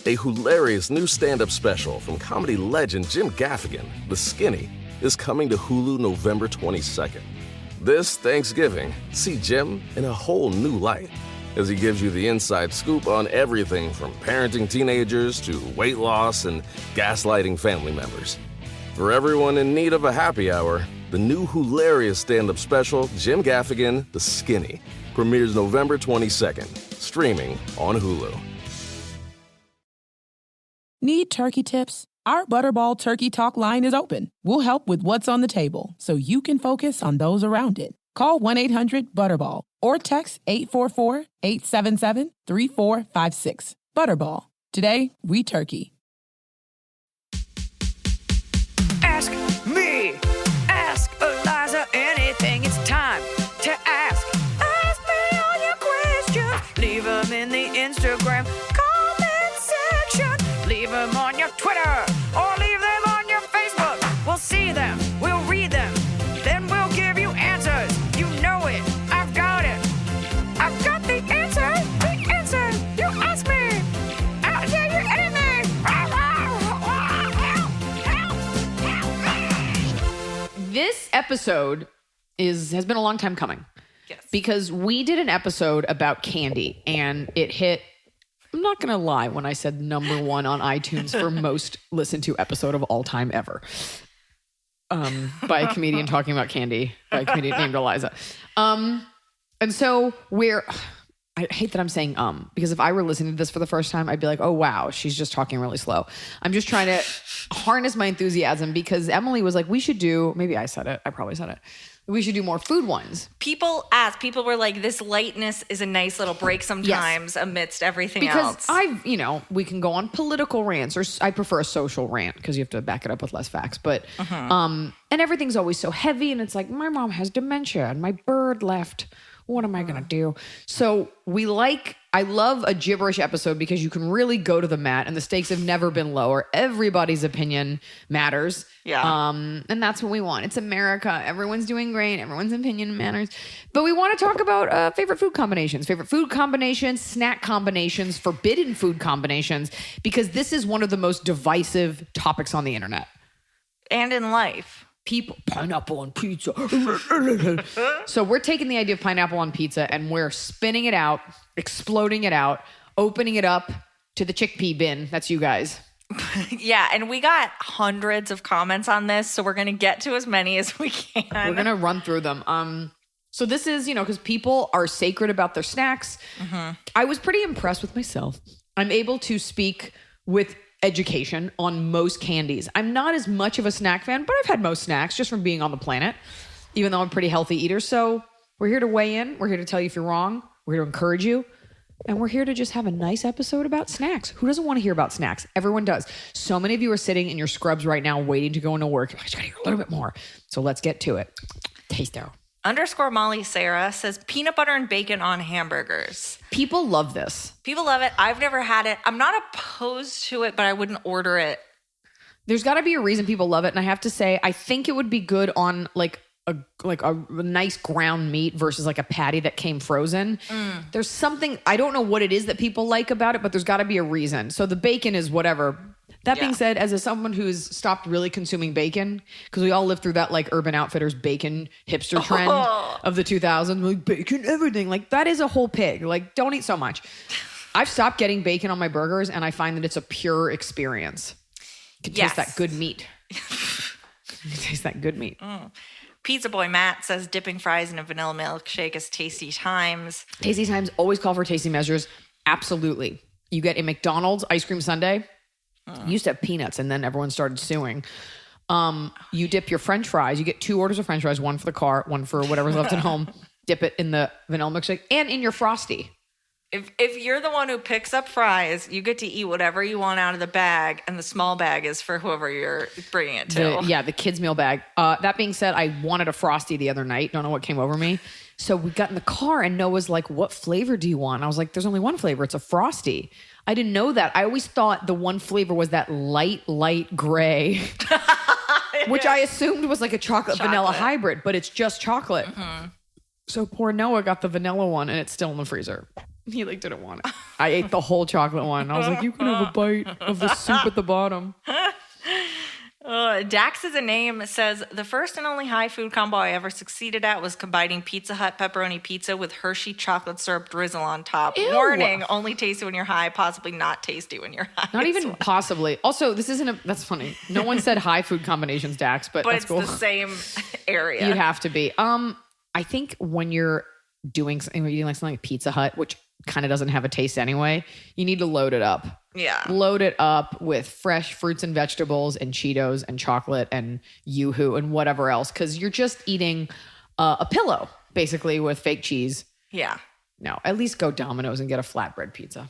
A hilarious new stand-up special from comedy legend Jim Gaffigan, The Skinny, is coming to Hulu November 22nd. This Thanksgiving, see Jim in a whole new light as he gives you the inside scoop on everything from parenting teenagers to weight loss and gaslighting family members. For everyone in need of a happy hour, the new hilarious stand-up special, Jim Gaffigan, The Skinny, premieres November 22nd, streaming on Hulu. Need turkey tips? Our Butterball Turkey Talk line is open. We'll help with what's on the table so you can focus on those around it. Call 1-800-BUTTERBALL or text 844-877-3456. Butterball. Today, we turkey. Ask me. Ask Iliza anything. It's time to ask. Ask me all your questions. Leave them in the Instagram comment section. Leave them on your Twitter or leave them on your Facebook. We'll see them. We'll read them. Then we'll give you answers. You know it. I've got it. I've got the answer. The answer. You ask me. I'll tell you anything. This episode has been a long time coming. Yes. Because we did an episode about candy and it hit, I'm not going to lie when I said number one on iTunes for most listened to episode of all time ever. By a comedian talking about candy, by a comedian named Iliza. And so I hate that I'm saying because if I were listening to this for the first time, I'd be like, oh, wow, she's just talking really slow. I'm just trying to harness my enthusiasm because Emily was like, we should do, maybe I said it, I probably said it. We should do more food ones. People were like, this lightness is a nice little break sometimes amidst everything else. Because we can go on political rants, or I prefer a social rant because you have to back it up with less facts. But, and everything's always so heavy and it's like, my mom has dementia and my bird left. What am I going to do? So I love a gibberish episode because you can really go to the mat and the stakes have never been lower. Everybody's opinion matters. Yeah. And that's what we want. It's America. Everyone's doing great. Everyone's opinion matters. But we want to talk about favorite food combinations, snack combinations, forbidden food combinations, because this is one of the most divisive topics on the internet. And in life. People, pineapple on pizza. So we're taking the idea of pineapple on pizza and we're spinning it out, exploding it out, opening it up to the chickpea bin. That's you guys. Yeah, and we got hundreds of comments on this, so we're going to get to as many as we can. We're going to run through them. So this is, because people are sacred about their snacks. I was pretty impressed with myself. I'm able to speak with education on most candies. I'm not as much of a snack fan, but I've had most snacks just from being on the planet, even though I'm a pretty healthy eater. So we're here to weigh in. We're here to tell you if you're wrong. We're here to encourage you. And we're here to just have a nice episode about snacks. Who doesn't want to hear about snacks? Everyone does. So many of you are sitting in your scrubs right now waiting to go into work. I just got to hear a little bit more. So let's get to it. Taste-o. _Molly Sarah says peanut butter and bacon on hamburgers. People love this. People love it. I've never had it. I'm not opposed to it, but I wouldn't order it. There's got to be a reason people love it. And I have to say, I think it would be good on like a nice ground meat versus like a patty that came frozen. There's something, I don't know what it is that people like about it, but there's got to be a reason. So the bacon is whatever. That being said, as someone who's stopped really consuming bacon, because we all lived through that like Urban Outfitters bacon hipster trend of the 2000s, like bacon everything. Like that is a whole pig. Like don't eat so much. I've stopped getting bacon on my burgers and I find that it's a pure experience. You can taste that good meat. You can taste that good meat. Pizza Boy Matt says dipping fries in a vanilla milkshake is tasty times. Tasty times, always call for tasty measures. Absolutely. You get a McDonald's ice cream sundae. Used to have peanuts and then everyone started suing. You dip your French fries. You get 2 orders of French fries, one for the car, one for whatever's left at home. Dip it in the vanilla milkshake and in your Frosty. If you're the one who picks up fries, you get to eat whatever you want out of the bag, and the small bag is for whoever you're bringing it to. The kids' meal bag. That being said, I wanted a Frosty the other night. Don't know what came over me. So we got in the car and Noah's like, what flavor do you want? I was like, there's only one flavor. It's a Frosty. I didn't know that. I always thought the one flavor was that light gray, which I assumed was like a chocolate vanilla hybrid, but it's just chocolate. So poor Noah got the vanilla one and it's still in the freezer. He like didn't want it. I ate the whole chocolate one. I was like, you can have a bite of the soup at the bottom. Dax is a name. Says the first and only high food combo I ever succeeded at was combining Pizza Hut pepperoni pizza with Hershey chocolate syrup drizzle on top. Ew. Warning, only tasty when you're high, possibly not tasty when you're high. Not even possibly. Also, this isn't that's funny. No one said high food combinations, Dax, but that's it's cool. the same area. You'd have to be. I think when you're doing something, eating like something like Pizza Hut, which kind of doesn't have a taste anyway, you need to load it up. Yeah. Load it up with fresh fruits and vegetables and Cheetos and chocolate and Yoo-hoo and whatever else. Because you're just eating a pillow, basically, with fake cheese. Yeah. No, at least go Domino's and get a flatbread pizza.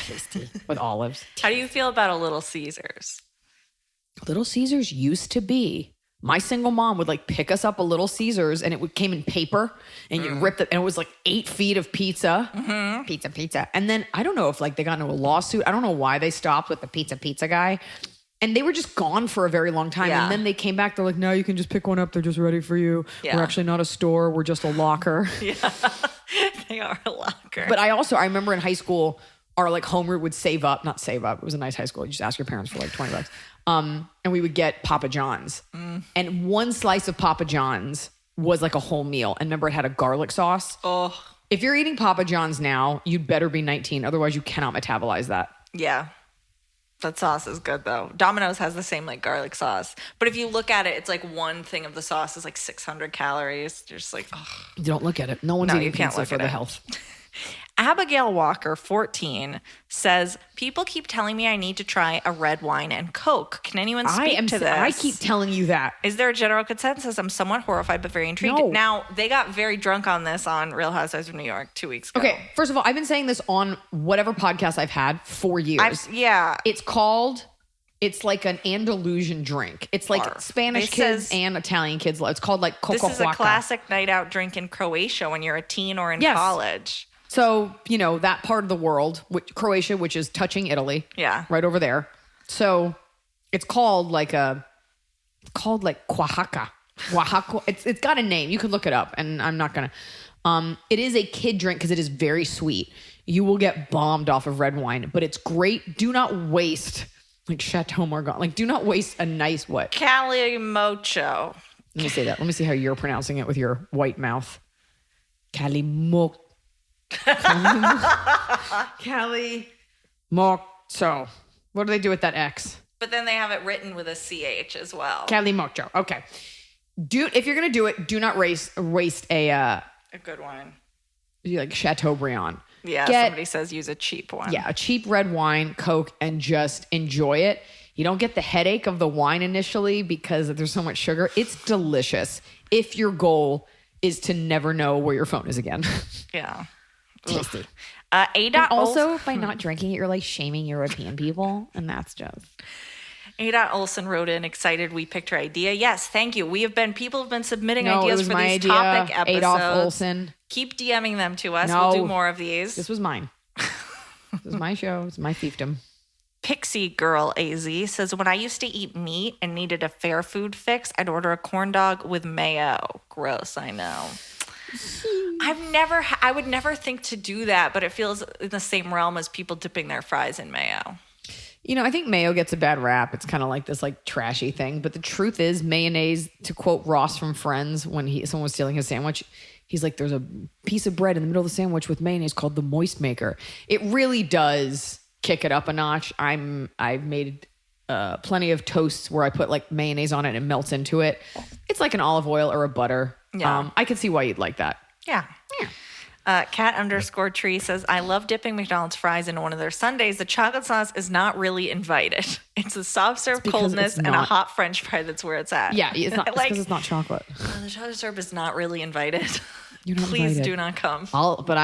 Tasty. With olives. How do you feel about a Little Caesars? Little Caesars used to be. My single mom would like pick us up a Little Caesars and it came in paper and you ripped it and it was like 8 feet of pizza. Pizza. And then I don't know if like they got into a lawsuit. I don't know why they stopped with the pizza guy. And they were just gone for a very long time. Yeah. And then they came back. They're like, no, you can just pick one up. They're just ready for you. Yeah. We're actually not a store. We're just a locker. Yeah. They are a locker. But I remember in high school, our like homeroom would not save up. It was a nice high school. You just ask your parents for like $20. And we would get Papa John's. And one slice of Papa John's was like a whole meal. And remember, it had a garlic sauce. Oh. If you're eating Papa John's now, you'd better be 19. Otherwise, you cannot metabolize that. Yeah. That sauce is good, though. Domino's has the same, like, garlic sauce. But if you look at it, it's like one thing of the sauce is like 600 calories. You're just like, ugh. Don't look at it. No one's No, eating you can't pizza look for at the it. health. Abigail Walker, 14, says, people keep telling me I need to try a red wine and Coke. Can anyone speak to this? I keep telling you that. Is there a general consensus? I'm somewhat horrified, but very intrigued. No. Now, they got very drunk on this on Real Housewives of New York 2 weeks ago. Okay, first of all, I've been saying this on whatever podcast I've had for years. Yeah. It's like an Andalusian drink. It's like Barf. Spanish This kids is- and Italian kids. It's called like coco This is a huaca. classic night out drink in Croatia when you're a teen or in Yes. college. So, you know, that part of the world, Croatia, which is touching Italy. Yeah. Right over there. So it's called like Oaxaca. Oaxaca. It's got a name. You could look it up and I'm not going to. It is a kid drink because it is very sweet. You will get bombed off of red wine, but it's great. Do not waste like Chateau Margaux. Like do not waste a nice what? Calimocho. Let me say that. Let me see how you're pronouncing it with your white mouth. Calimocho. Calimocho. What do they do with that X? But then they have it written with a CH as well. Calimocho. Okay. If you're gonna do it, do not waste a A good wine. like Chateaubriand. Yeah, Get- somebody says use a cheap one. Yeah, a cheap red wine, Coke, and just enjoy it. You don't get the headache of the wine initially because there's so much sugar. It's delicious if your goal is to never know where your phone is again. Yeah. Tasty. Ada Also, by not drinking it, you're like shaming European people, and that's just... Ada Olson wrote in, excited we picked her idea. Yes, thank you. People have been submitting No, it ideas was for my these idea. topic episodes. Adolf Olson. Keep DMing them to us. No. We'll do more of these. This was mine. This was my show. It's my fiefdom. Pixie Girl AZ says, when I used to eat meat and needed a fair food fix, I'd order a corn dog with mayo. Gross, I know. I would never think to do that, but it feels in the same realm as people dipping their fries in mayo. You know, I think mayo gets a bad rap. It's kind of like this like trashy thing. But the truth is mayonnaise, to quote Ross from Friends, when someone was stealing his sandwich, he's like, there's a piece of bread in the middle of the sandwich with mayonnaise called the moist maker. It really does kick it up a notch. I've made plenty of toasts where I put like mayonnaise on it and it melts into it. It's like an olive oil or a butter. Yeah. I can see why you'd like that. Yeah. Cat_tree says, I love dipping McDonald's fries into one of their sundaes. The chocolate sauce is not really invited. It's a soft serve because coldness it's and a not- hot French fry that's where it's at. Yeah, it's not Like, because it's not chocolate. the chocolate syrup is not really invited. You're not Please invited. do not come. But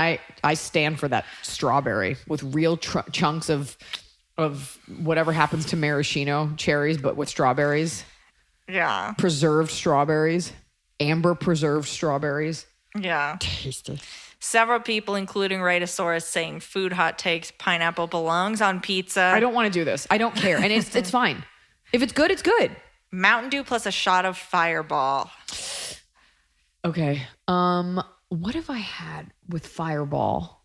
I stand for that strawberry with real chunks of whatever happens to maraschino cherries, but with strawberries, Yeah. preserved strawberries, amber preserved strawberries. Yeah. Tasty. Several people, including Rhetosaurus, saying food hot takes, pineapple belongs on pizza. I don't want to do this. I don't care, and it's fine. If it's good, it's good. Mountain Dew plus a shot of Fireball. Okay. What have I had with Fireball?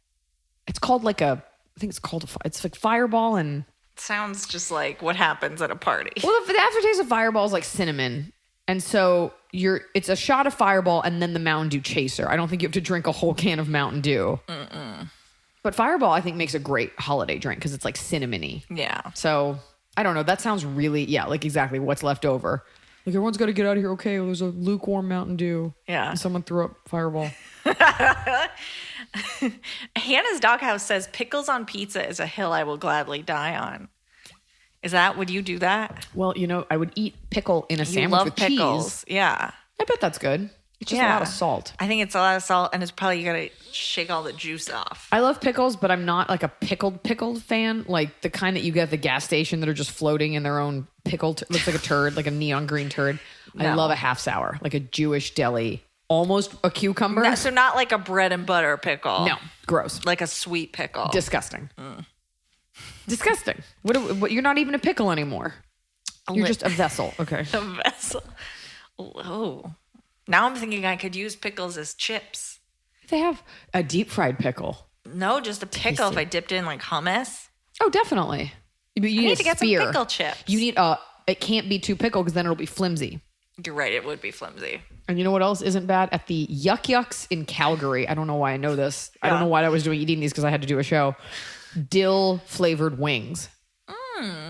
It's called like I think it's called, it's like Fireball and. Sounds just like what happens at a party. Well, the aftertaste of Fireball is like cinnamon. And so it's a shot of Fireball and then the Mountain Dew chaser. I don't think you have to drink a whole can of Mountain Dew. But Fireball, I think, makes a great holiday drink because it's like cinnamony. Yeah. So I don't know. That sounds really, like exactly what's left over. Like everyone's got to get out of here. Okay, well, there's a lukewarm Mountain Dew. Yeah. And someone threw up Fireball. Hannah's Doghouse says pickles on pizza is a hill I will gladly die on. Would you do that? Well, I would eat pickle in a sandwich You love with pickles. cheese. Yeah. I bet that's good. It's just a lot of salt. I think it's a lot of salt, and it's probably you gotta shake all the juice off. I love pickles, but I'm not like a pickled fan, like the kind that you get at the gas station that are just floating in their own pickle. Looks like a turd, like a neon green turd. No. I love a half sour, like a Jewish deli, almost a cucumber. No, so not like a bread and butter pickle. No, gross. Like a sweet pickle. Disgusting. Disgusting. What? You're not even a pickle anymore. You're just a vessel. Okay. A vessel. Oh. Now I'm thinking I could use pickles as chips. They have a deep fried pickle. No, just a pickle. Tasty. If I dipped it in like hummus. Oh, definitely. But you need to get some pickle chips. You need it can't be too pickled because then it'll be flimsy. You're right. It would be flimsy. And you know what else isn't bad? At the Yuck Yucks in Calgary. I don't know why I know this. Yeah. I don't know why I was eating these because I had to do a show. Dill flavored wings.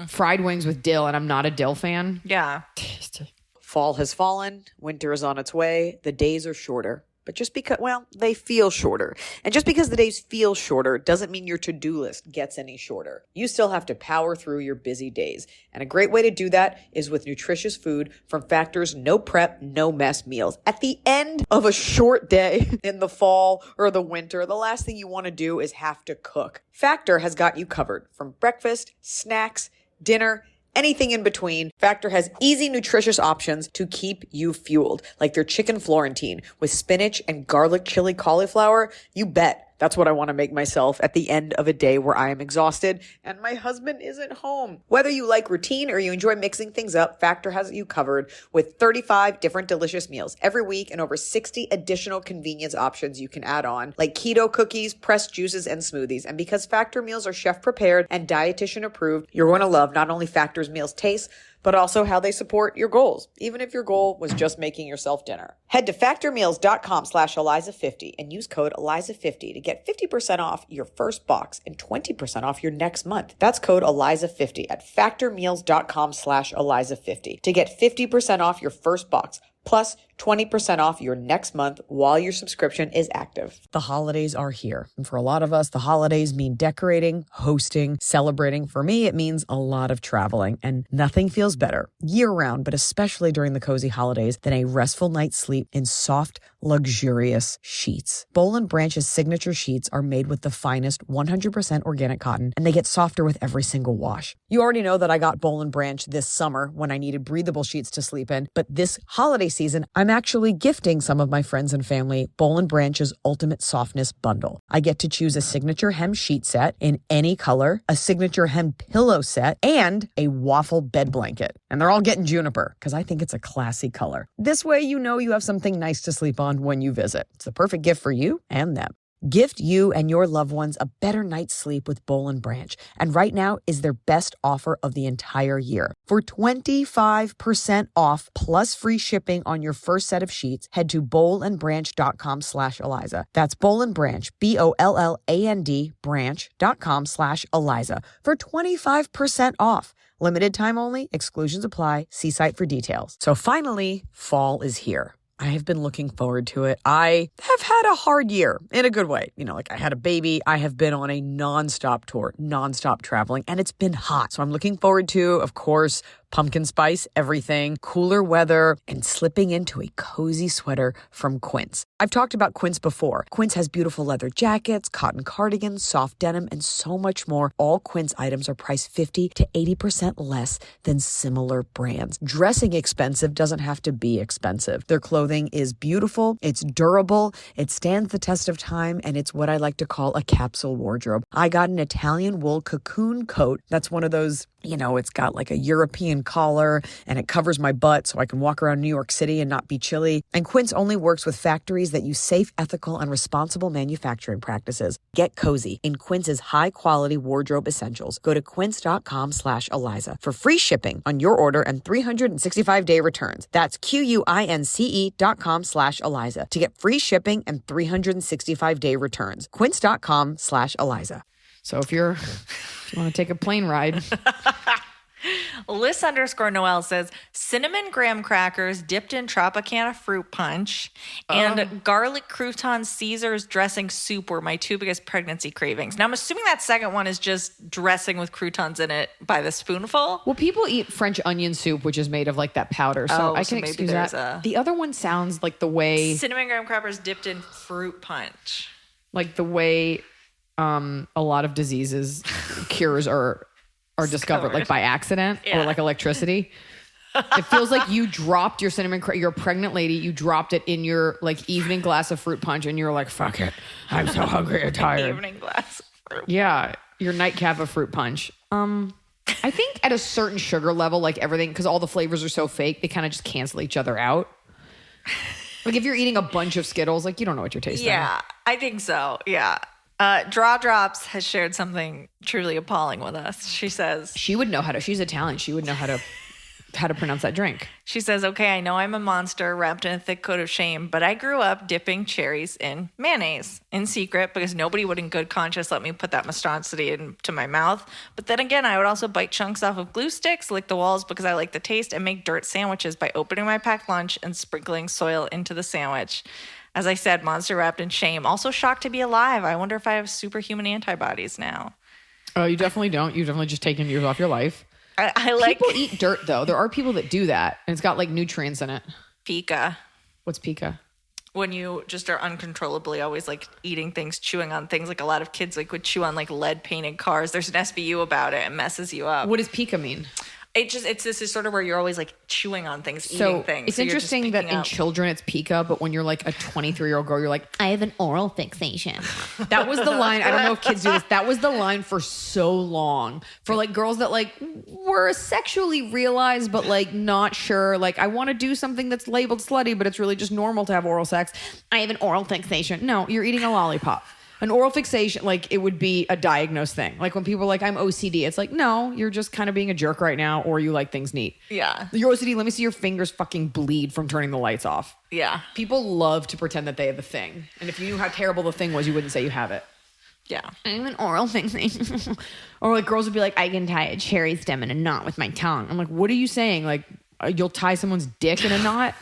Fried wings with dill, and I'm not a dill fan. Yeah. Tasty. Fall has fallen, winter is on its way, the days are shorter. But just because, they feel shorter. And just because the days feel shorter doesn't mean your to-do list gets any shorter. You still have to power through your busy days. And a great way to do that is with nutritious food from Factor's no prep, no mess meals. At the end of a short day in the fall or the winter, the last thing you want to do is have to cook. Factor has got you covered from breakfast, snacks, dinner, anything in between. Factor has easy, nutritious options to keep you fueled, like their chicken Florentine with spinach and garlic chili cauliflower. You bet. That's what I want to make myself at the end of a day where I am exhausted and my husband isn't home. Whether you like routine or you enjoy mixing things up, Factor has you covered with 35 different delicious meals every week and over 60 additional convenience options you can add on, like keto cookies, pressed juices, and smoothies. And because Factor meals are chef prepared and dietitian approved, you're going to love not only Factor's meals taste, but also how they support your goals, even if your goal was just making yourself dinner. Head to factormeals.com/Iliza50 and use code Iliza50 to get 50% off your first box and 20% off your next month. That's code Iliza50 at factormeals.com/Iliza50 to get 50% off your first box plus 20% off your next month while your subscription is active. The holidays are here. And for a lot of us, the holidays mean decorating, hosting, celebrating. For me, it means a lot of traveling, and nothing feels better year-round, but especially during the cozy holidays, than a restful night's sleep in soft, luxurious sheets. Boll & Branch's signature sheets are made with the finest 100% organic cotton, and they get softer with every single wash. You already know that I got Boll & Branch this summer when I needed breathable sheets to sleep in, but this holiday season, I'm actually gifting some of my friends and family Boll & Branch's Ultimate Softness Bundle. I get to choose a signature hem sheet set in any color, a signature hem pillow set, and a waffle bed blanket. And they're all getting juniper because I think it's a classy color. This way you know you have something nice to sleep on when you visit. It's the perfect gift for you and them. Gift you and your loved ones a better night's sleep with Boll & Branch. And right now is their best offer of the entire year. For 25% off plus free shipping on your first set of sheets, head to bollandbranch.com/Iliza. That's Boll & Branch, BOLLAND branch.com/Iliza for 25% off. Limited time only, exclusions apply. See site for details. So finally, fall is here. I have been looking forward to it. I have had a hard year in a good way. I had a baby. I have been on a nonstop tour, nonstop traveling, and it's been hot. So I'm looking forward to, of course, pumpkin spice, everything, cooler weather, and slipping into a cozy sweater from Quince. I've talked about Quince before. Quince has beautiful leather jackets, cotton cardigans, soft denim, and so much more. All Quince items are priced 50 to 80% less than similar brands. Dressing expensive doesn't have to be expensive. Their clothing is beautiful, it's durable, it stands the test of time, and it's what I like to call a capsule wardrobe. I got an Italian wool cocoon coat that's one of those It's got like a European collar and it covers my butt so I can walk around New York City and not be chilly. And Quince only works with factories that use safe, ethical, and responsible manufacturing practices. Get cozy in Quince's high-quality wardrobe essentials. Go to quince.com/Iliza for free shipping on your order and 365-day returns. That's QUINCE.com/Iliza to get free shipping and 365-day returns. Quince.com/Iliza. So if you want to take a plane ride. Liz_Noel says cinnamon graham crackers dipped in Tropicana fruit punch and garlic crouton Caesar's dressing soup were my two biggest pregnancy cravings. Now I'm assuming that second one is just dressing with croutons in it by the spoonful. Well, people eat French onion soup, which is made of like that powder. So I can excuse that. The other one sounds like the way cinnamon graham crackers dipped in fruit punch. Like the way a lot of diseases cures are discovered like by accident or like electricity. It feels like you dropped your you're a pregnant lady, you dropped it in your like evening glass of fruit punch and you're like, fuck it, I'm so hungry and tired. Evening glass of fruit punch. Yeah, your nightcap of fruit punch. I think at a certain sugar level, like everything, because all the flavors are so fake, they kind of just cancel each other out. Like if you're eating a bunch of Skittles, like you don't know what you're tasting. Yeah, I think so. Yeah. Draw Drops has shared something truly appalling with us. She says she would know she's Italian. She would know how to pronounce that drink. She says, okay, I know I'm a monster wrapped in a thick coat of shame, but I grew up dipping cherries in mayonnaise in secret because nobody would in good conscience let me put that monstrosity into my mouth. But then again, I would also bite chunks off of glue sticks, lick the walls because I like the taste, and make dirt sandwiches by opening my packed lunch and sprinkling soil into the sandwich. As I said, monster wrapped in shame. Also shocked to be alive. I wonder if I have superhuman antibodies now. Oh, you definitely don't. You've definitely just taken years off your life. I like... People eat dirt, though. There are people that do that, and it's got, like, nutrients in it. Pica. What's pica? When you just are uncontrollably always, like, eating things, chewing on things. Like, a lot of kids, like, would chew on, like, lead-painted cars. There's an SVU about it. It messes you up. What does pica mean? This is sort of where you're always like chewing on things, eating things. It's interesting that in children it's pica, but when you're like a 23-year-old girl, you're like, I have an oral fixation. That was the line. I don't know if kids do this. That was the line for so long for like girls that like were sexually realized, but like not sure. Like I want to do something that's labeled slutty, but it's really just normal to have oral sex. I have an oral fixation. No, you're eating a lollipop. An oral fixation, like it would be a diagnosed thing. Like when people are like, I'm OCD, it's like, no, you're just kind of being a jerk right now, or you like things neat. Yeah. You're OCD, let me see your fingers fucking bleed from turning the lights off. Yeah. People love to pretend that they have a thing. And if you knew how terrible the thing was, you wouldn't say you have it. Yeah. I'm an oral fixation. Or like girls would be like, I can tie a cherry stem in a knot with my tongue. I'm like, what are you saying? Like, you'll tie someone's dick in a knot?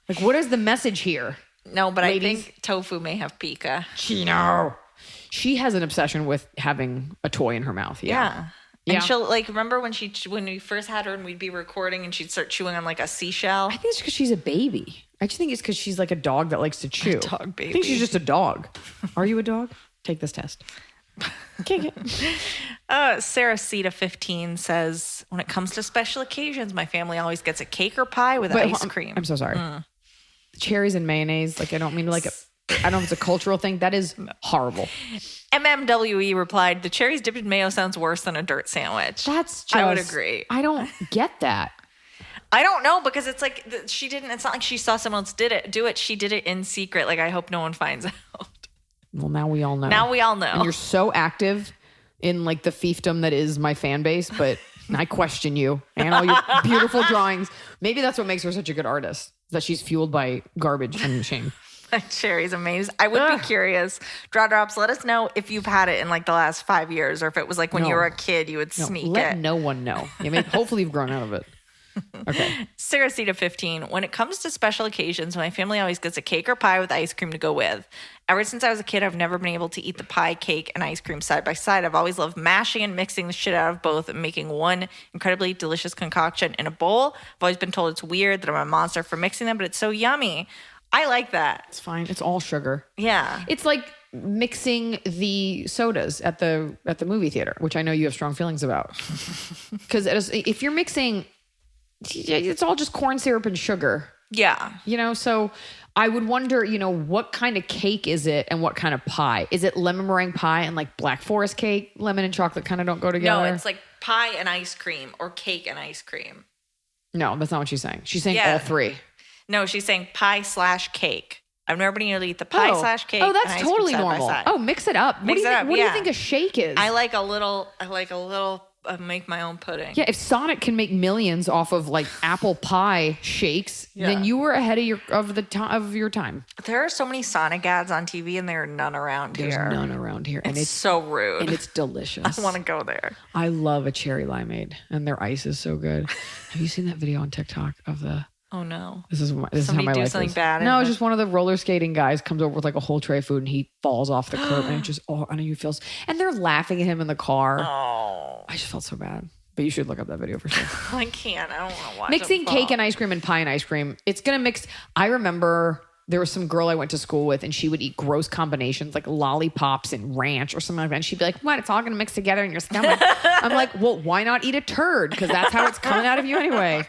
Like, what is the message here? No, but ladies? I think Tofu may have pica. Chino. She has an obsession with having a toy in her mouth. Yeah. And she'll like, remember when we first had her and we'd be recording and she'd start chewing on like a seashell? I think it's because she's a baby. I just think it's because she's like a dog that likes to chew. A dog baby. I think she's just a dog. Are you a dog? Take this test. Kick it. Sarah Ceta 15 says, when it comes to special occasions, my family always gets a cake or pie with ice cream. I'm so sorry. Cherries and mayonnaise. Like, I don't mean to like I don't know if it's a cultural thing. That is horrible. MMWE replied, the cherries dipped in mayo sounds worse than a dirt sandwich. That's just... I would agree. I don't get that. I don't know, because it's like she didn't... It's not like she saw someone else do it. She did it in secret. Like, I hope no one finds out. Well, now we all know. And you're so active in like the fiefdom that is my fan base, but I question you and all your beautiful drawings. Maybe that's what makes her such a good artist, that she's fueled by garbage and shame. Cherry's amazing. I would be curious. Draw Drops, let us know if you've had it in like the last 5 years, or if it was like when you were a kid, you would sneak let it. No one know. Hopefully you've grown out of it. Okay. Sarah Ceta 15. When it comes to special occasions, my family always gets a cake or pie with ice cream to go with. Ever since I was a kid, I've never been able to eat the pie, cake, and ice cream side by side. I've always loved mashing and mixing the shit out of both and making one incredibly delicious concoction in a bowl. I've always been told it's weird that I'm a monster for mixing them, but it's so yummy. I like that. It's fine. It's all sugar. Yeah. It's like mixing the sodas at the movie theater, which I know you have strong feelings about. Because if you're mixing, it's all just corn syrup and sugar. Yeah. So I would wonder, what kind of cake is it and what kind of pie? Is it lemon meringue pie and like Black Forest cake? Lemon and chocolate kind of don't go together. No, it's like pie and ice cream or cake and ice cream. No, that's not what she's saying. She's saying Yeah. all three. No, she's saying pie/cake. I've never been able to eat the pie/cake. Oh, and that's ice totally cream side by normal. side. Oh, mix it up. Mix it up, What do you yeah. think a shake is? I like a little make my own pudding. Yeah, if Sonic can make millions off of like apple pie shakes, then you were ahead of your time. There are so many Sonic ads on TV and there are none around There's here. none around here, and It's so rude. and it's delicious. I want to go there. I love a cherry limeade, and their ice is so good. Have you seen that video on TikTok of the? Oh no. This is how Somebody my do life something is. bad No, and it's just one of the roller skating guys comes over with like a whole tray of food and he falls off the curb and it just I know you feel and they're laughing at him in the car. Oh, I just felt so bad. But you should look up that video for sure. I can't. I don't want to watch Mixing them fall. cake and ice cream and pie and ice cream. It's gonna mix. I remember there was some girl I went to school with and she would eat gross combinations like lollipops and ranch or something like that. And she'd be like, "What? It's all gonna mix together in your stomach." I'm like, "Well, why not eat a turd? Because that's how it's coming out of you anyway."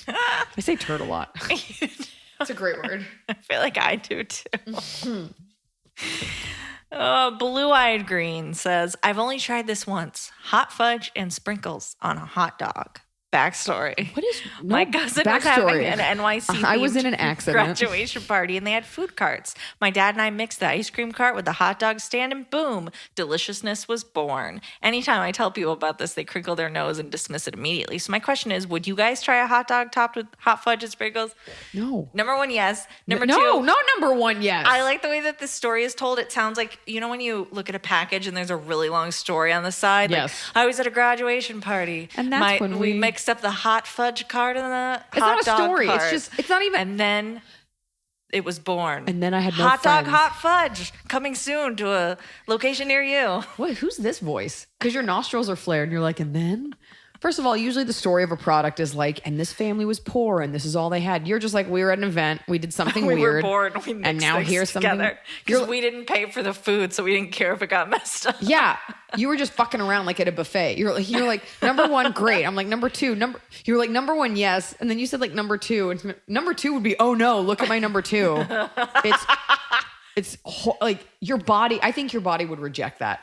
I say turd a lot. It's a great word. I feel like I do too. Blue-eyed green says, I've only tried this once. Hot fudge and sprinkles on a hot dog. Backstory. What is My cousin was having an NYC I was in an themed accident. graduation party and they had food carts. My dad and I mixed the ice cream cart with the hot dog stand and boom, deliciousness was born. Anytime I tell people about this, they crinkle their nose and dismiss it immediately. So my question is, would you guys try a hot dog topped with hot fudge and sprinkles? No. Number one, yes. Number no, two, not number one, yes. I like the way that this story is told. It sounds like, you know, when you look at a package and there's a really long story on the side. Yes. Like, I was at a graduation party. And that's when we we- mixed up the hot fudge cart and the It's hot not a dog story. cart. It's just, it's not even. And then it was born. And then I had no hot dog, friends. hot fudge coming soon to a location near you. Wait, who's this voice? Because your nostrils are flared and you're like, and then? First of all, usually the story of a product is like, and this family was poor and this is all they had. You're just like, we were at an event, we did something We weird. were bored. We mixed and now things here's something. together because we didn't pay for the food, so we didn't care if it got messed up. Yeah, you were just fucking around like at a buffet. You're like number one, great. I'm like number two, you were like number one, yes, and then you said like number two, and number two would be oh no, look at my number two. It's like your body. I think your body would reject that.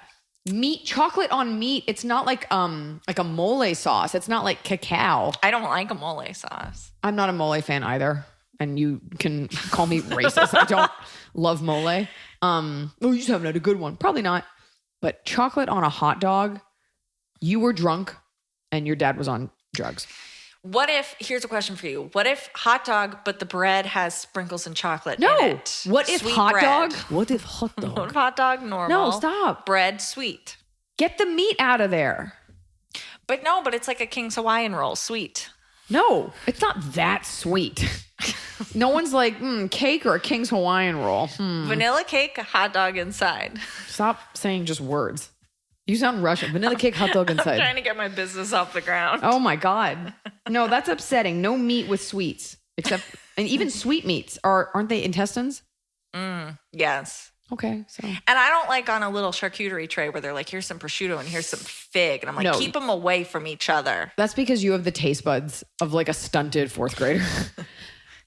Meat, chocolate on meat. It's not like a mole sauce. It's not like cacao. I don't like a mole sauce. I'm not a mole fan either. And you can call me racist. I don't love mole. Oh, you just haven't had a good one. Probably not. But chocolate on a hot dog, you were drunk and your dad was on drugs. What if, here's a question for you. What if hot dog, but the bread has sprinkles and chocolate No. in it? What if Sweet hot bread. dog? What if hot What if dog? hot dog, normal? No, stop. Bread, sweet. Get the meat out of there. But no, but it's like a King's Hawaiian roll, sweet. No, it's not that sweet. No one's like, cake or a King's Hawaiian roll. Vanilla cake, hot dog inside. Stop saying just words. You sound Russian. Vanilla cake, hot dog inside. Trying to get my business off the ground. Oh my God. No, that's upsetting. No meat with sweets. And even sweetmeats aren't they intestines? Yes. Okay, so And I don't like on a little charcuterie tray where they're like, here's some prosciutto and here's some fig. And I'm like, No. keep them away from each other. that's because you have the taste buds of like a stunted fourth grader.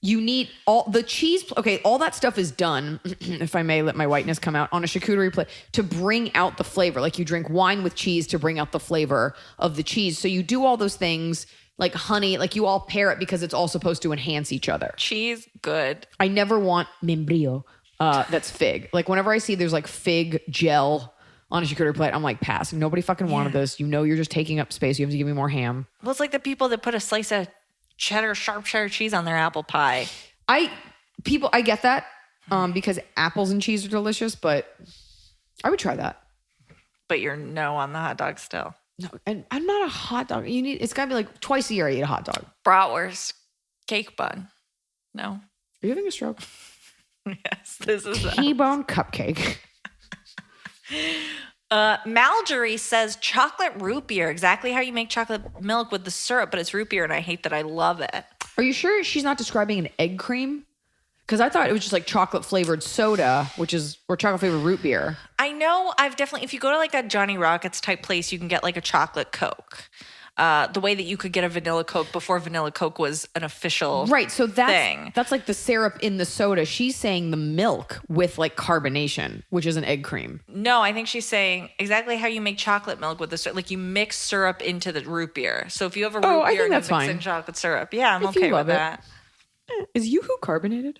You need all the cheese. Okay, all that stuff is done, if I may let my whiteness come out, on a charcuterie plate to bring out the flavor. Like you drink wine with cheese to bring out the flavor of the cheese. So you do all those things like honey, like you all pair it because it's all supposed to enhance each other. Cheese, good. I never want membrillo that's fig. Like whenever I see there's like fig gel on a charcuterie plate, I'm like, pass. Nobody fucking wanted this. You know you're just taking up space. You have to give me more ham. Well, it's like the people that put a slice of sharp cheddar cheese on their apple pie. I get that because apples and cheese are delicious, but I would try that. But you're no on the hot dog still. No, and I'm not a hot dog. It's got to be like twice a year I eat a hot dog. Bratwurst, cake bun. No. Are you having a stroke? Yes, this is T-bone cupcake. Mallory says chocolate root beer, exactly how you make chocolate milk with the syrup, but it's root beer and I hate that. I love it. Are you sure she's not describing an egg cream? Because I thought it was just like chocolate flavored soda, or chocolate flavored root beer. I know I've definitely, if you go to like a Johnny Rockets type place, you can get like a chocolate Coke. the way that you could get a vanilla Coke before vanilla Coke was an official Right. So thing. that's like the syrup in the soda. She's saying the milk with like carbonation, which is an egg cream. No, I think she's saying exactly how you make chocolate milk with the syrup. Like you mix syrup into the root beer. So if you have a root I beer think and that's you mix fine. in chocolate syrup, yeah, I'm If you okay love with it. that. Is Yoo-hoo carbonated?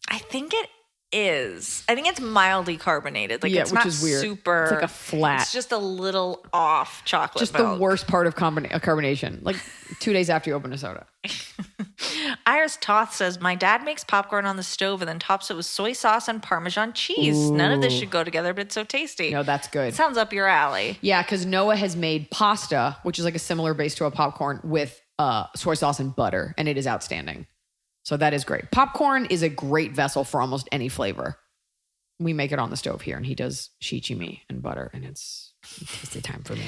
I think it is. I think it's mildly carbonated. Like Yeah, it's which not is weird. super. It's like a flat. It's just a little off chocolate Just milk. the worst part of carbonation. Like 2 days after you open a soda. Iris Toth says, my dad makes popcorn on the stove and then tops it with soy sauce and Parmesan cheese. None of this should go together, but it's so tasty. No, that's good. Sounds up your alley. Yeah, because Noah has made pasta, which is like a similar base to a popcorn with soy sauce and butter, and it is outstanding. So that is great. Popcorn is a great vessel for almost any flavor. We make it on the stove here, and he does shichimi and butter, and it's tasty time for me.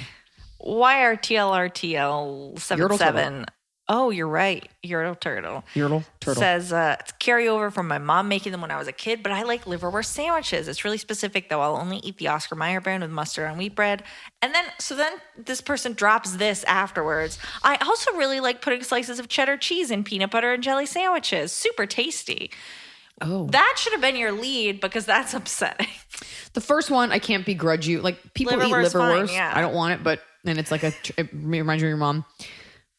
YRTLRTL77. Oh, you're right. Yertle Turtle. Turtle. Says, it's carryover from my mom making them when I was a kid, but I like liverwurst sandwiches. It's really specific, though. I'll only eat the Oscar Mayer brand with mustard on wheat bread. And then this person drops this afterwards. I also really like putting slices of cheddar cheese in peanut butter and jelly sandwiches. Super tasty. Oh. That should have been your lead because that's upsetting. The first one, I can't begrudge you. Like, people eat Liverwurst, liverwurst. fine, yeah. I don't want it, and it's like it reminds you of your mom.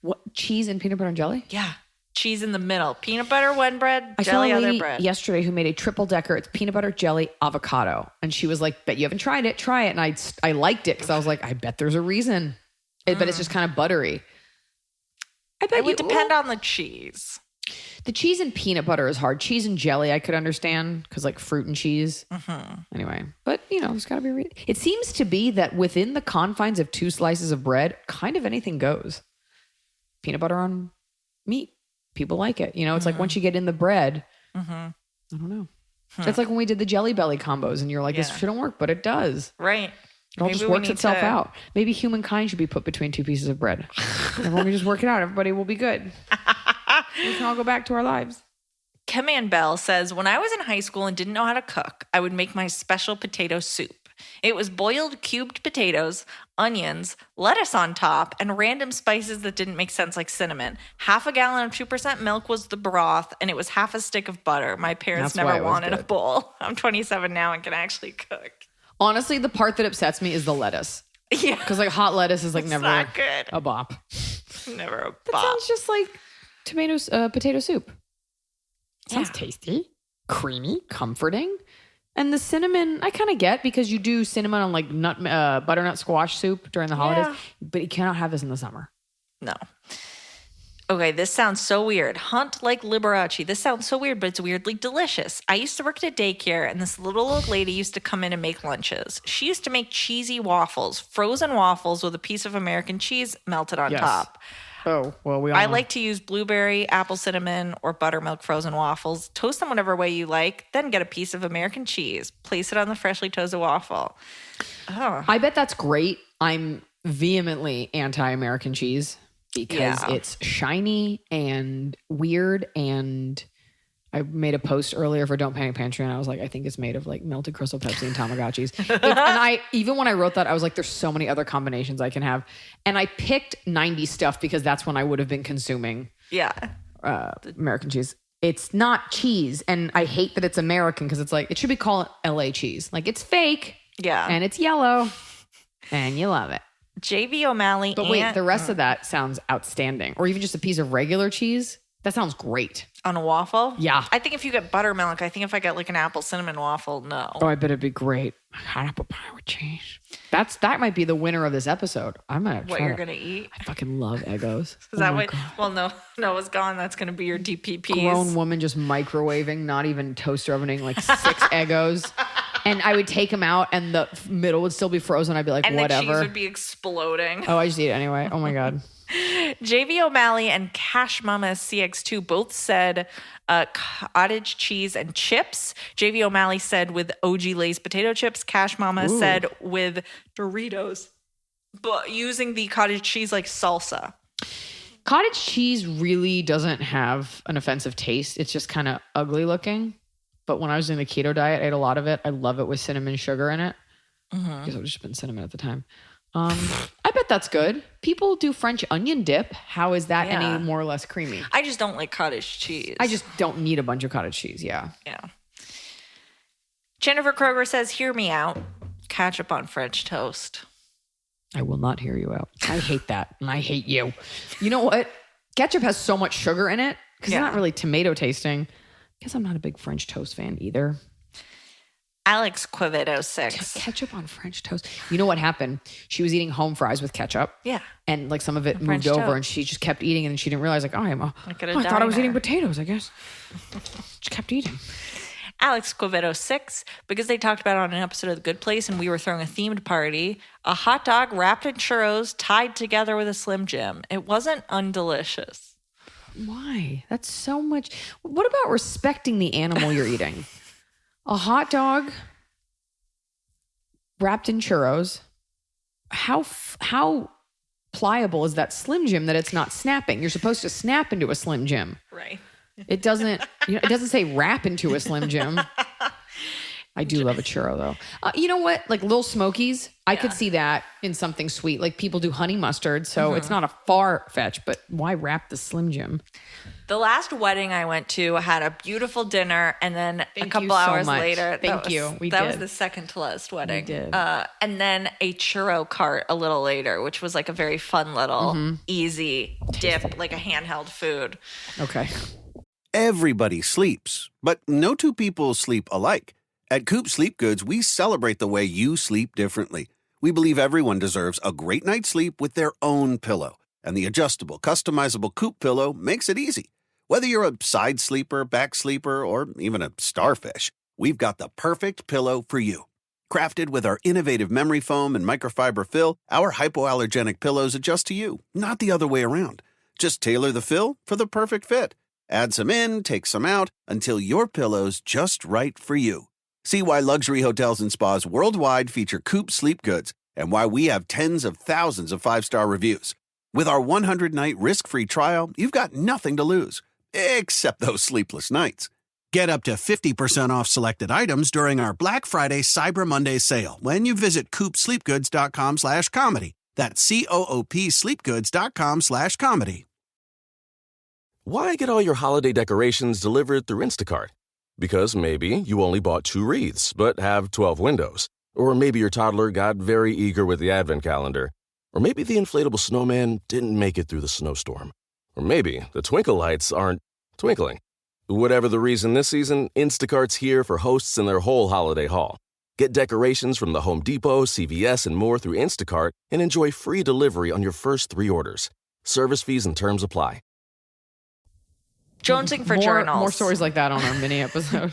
What, cheese and peanut butter and jelly? Yeah. Cheese in the middle. Peanut butter, one bread, I saw jelly, a other lady bread. yesterday who made a triple decker. It's peanut butter, jelly, avocado. And she was like, bet you haven't tried it. Try it. And I liked it because I was like, I bet there's a reason. But it's just kind of buttery. I bet It would depend on the cheese. The cheese and peanut butter is hard. Cheese and jelly I could understand because like fruit and cheese. Anyway, but there's got to be it seems to be that within the confines of 2 slices of bread, kind of anything goes. Peanut butter on meat. People like it. It's like once you get in the bread, I don't know. It's like when we did the Jelly Belly combos and you're like, this shouldn't work, but it does. Right. It all just works itself out. Maybe humankind should be put between 2 pieces of bread. Everyone can just work it out. Everybody will be good. We can all go back to our lives. Command Bell says, when I was in high school and didn't know how to cook, I would make my special potato soup. It was boiled cubed potatoes, onions, lettuce on top, and random spices that didn't make sense like cinnamon. Half a gallon of 2% milk was the broth, and it was half a stick of butter. My parents That's why never it was wanted a good. bowl. I'm 27 now and can actually cook. Honestly, the part that upsets me is the lettuce. Yeah. Because like hot lettuce is like It's never not good. a bop. Never a That bop. sounds just like potato soup. Sounds tasty, creamy, comforting. And the cinnamon, I kind of get because you do cinnamon on like butternut squash soup during the holidays, but you cannot have this in the summer. No. Okay, this sounds so weird. Hunt like Liberace. This sounds so weird, but it's weirdly delicious. I used to work at a daycare, and this little old lady used to come in and make lunches. She used to make cheesy waffles, frozen waffles with a piece of American cheese melted on top. Oh, well, we all I know. like to use blueberry, apple cinnamon, or buttermilk frozen waffles. Toast them whatever way you like, then get a piece of American cheese. Place it on the freshly toasted waffle. Oh. I bet that's great. I'm vehemently anti-American cheese because it's shiny and weird. And I made a post earlier for Don't Panic Pantry, and I was like, I think it's made of like melted Crystal Pepsi and Tamagotchis. Even when I wrote that, I was like, there's so many other combinations I can have. And I picked 90s stuff because that's when I would have been consuming American cheese. It's not cheese, and I hate that it's American because it's like, it should be called LA cheese. Like, it's fake. Yeah. And it's yellow. And you love it. JV O'Malley. But wait, the rest of that sounds outstanding. Or even just a piece of regular cheese. That sounds great. On a waffle? Yeah. I think if you get buttermilk, I think if I get like an apple cinnamon waffle, no. Oh, I bet it'd be great. Hot apple pie with cheese. That might be the winner of this episode. I'm gonna What try you're that. going to eat? I fucking love Eggos. Is that what? Well, no, Noah's gone. That's going to be your DPPs. Grown woman just microwaving, not even toaster ovening, like 6 Eggos. And I would take them out and the middle would still be frozen. I'd be like, and whatever. the cheese would be exploding. Oh, I just eat it anyway. Oh my God. JV O'Malley and Cash Mama CX2 both said cottage cheese and chips. JV O'Malley said with OG Lay's potato chips. Cash Mama said with Doritos, but using the cottage cheese like salsa. Cottage cheese really doesn't have an offensive taste. It's just kind of ugly looking. But when I was doing the keto diet, I ate a lot of it. I love it with cinnamon sugar in it. I guess it would have just been cinnamon at the time. I I bet that's good. People do French onion dip. How is that Yeah. any more or less creamy? I just don't like cottage cheese. I just don't need a bunch of cottage cheese. Yeah. Yeah. Jennifer Kroger says, hear me out. Ketchup on French toast. I will not hear you out. I hate that. And I hate you. You know what? Ketchup has so much sugar in it because it's not really tomato tasting. Guess I'm not a big French toast fan either. Alex Quevedo 6. Ketchup on French toast. You know what happened? She was eating home fries with ketchup. Yeah. And like some of it moved French over toast. and she just kept eating and she didn't realize like, oh, Like at a I thought I was diner. eating potatoes, I guess. She kept eating. Alex Quevedo 6, because they talked about it on an episode of The Good Place and we were throwing a themed party, a hot dog wrapped in churros tied together with a Slim Jim. It wasn't undelicious. Why? That's so much. What about respecting the animal you're eating? A hot dog wrapped in churros. How pliable is that Slim Jim that it's not snapping? You're supposed to snap into a Slim Jim. Right. It doesn't. It doesn't say wrap into a Slim Jim. I do love a churro though. You know what? Like Little Smokies, I could see that in something sweet. Like people do honey mustard, so it's not a far fetch. But why wrap the Slim Jim? The last wedding I went to had a beautiful dinner, and then a Thank you couple so hours much. later, Thank you. that was did. the second to last wedding. We did. And then a churro cart a little later, which was like a very fun little easy dip, like a handheld food. Okay. Everybody sleeps, but no two people sleep alike. At Coop Sleep Goods, we celebrate the way you sleep differently. We believe everyone deserves a great night's sleep with their own pillow, and the adjustable, customizable Coop pillow makes it easy. Whether you're a side sleeper, back sleeper, or even a starfish, we've got the perfect pillow for you. Crafted with our innovative memory foam and microfiber fill, our hypoallergenic pillows adjust to you, not the other way around. Just tailor the fill for the perfect fit. Add some in, take some out, until your pillow's just right for you. See why luxury hotels and spas worldwide feature Coop Sleep Goods and why we have tens of thousands of 5-star reviews. With our 100-night risk-free trial, you've got nothing to lose, except those sleepless nights. Get up to 50% off selected items during our Black Friday Cyber Monday sale when you visit coopsleepgoods.com/comedy. That's COOP sleepgoods.com/comedy. Why get all your holiday decorations delivered through Instacart? Because maybe you only bought 2 wreaths, but have 12 windows. Or maybe your toddler got very eager with the advent calendar. Or maybe the inflatable snowman didn't make it through the snowstorm. Or maybe the twinkle lights aren't twinkling. Whatever the reason this season, Instacart's here for hosts and their whole holiday haul. Get decorations from the Home Depot, CVS, and more through Instacart and enjoy free delivery on your first 3 orders. Service fees and terms apply. Jonesing for journals. More stories like that on our mini episode.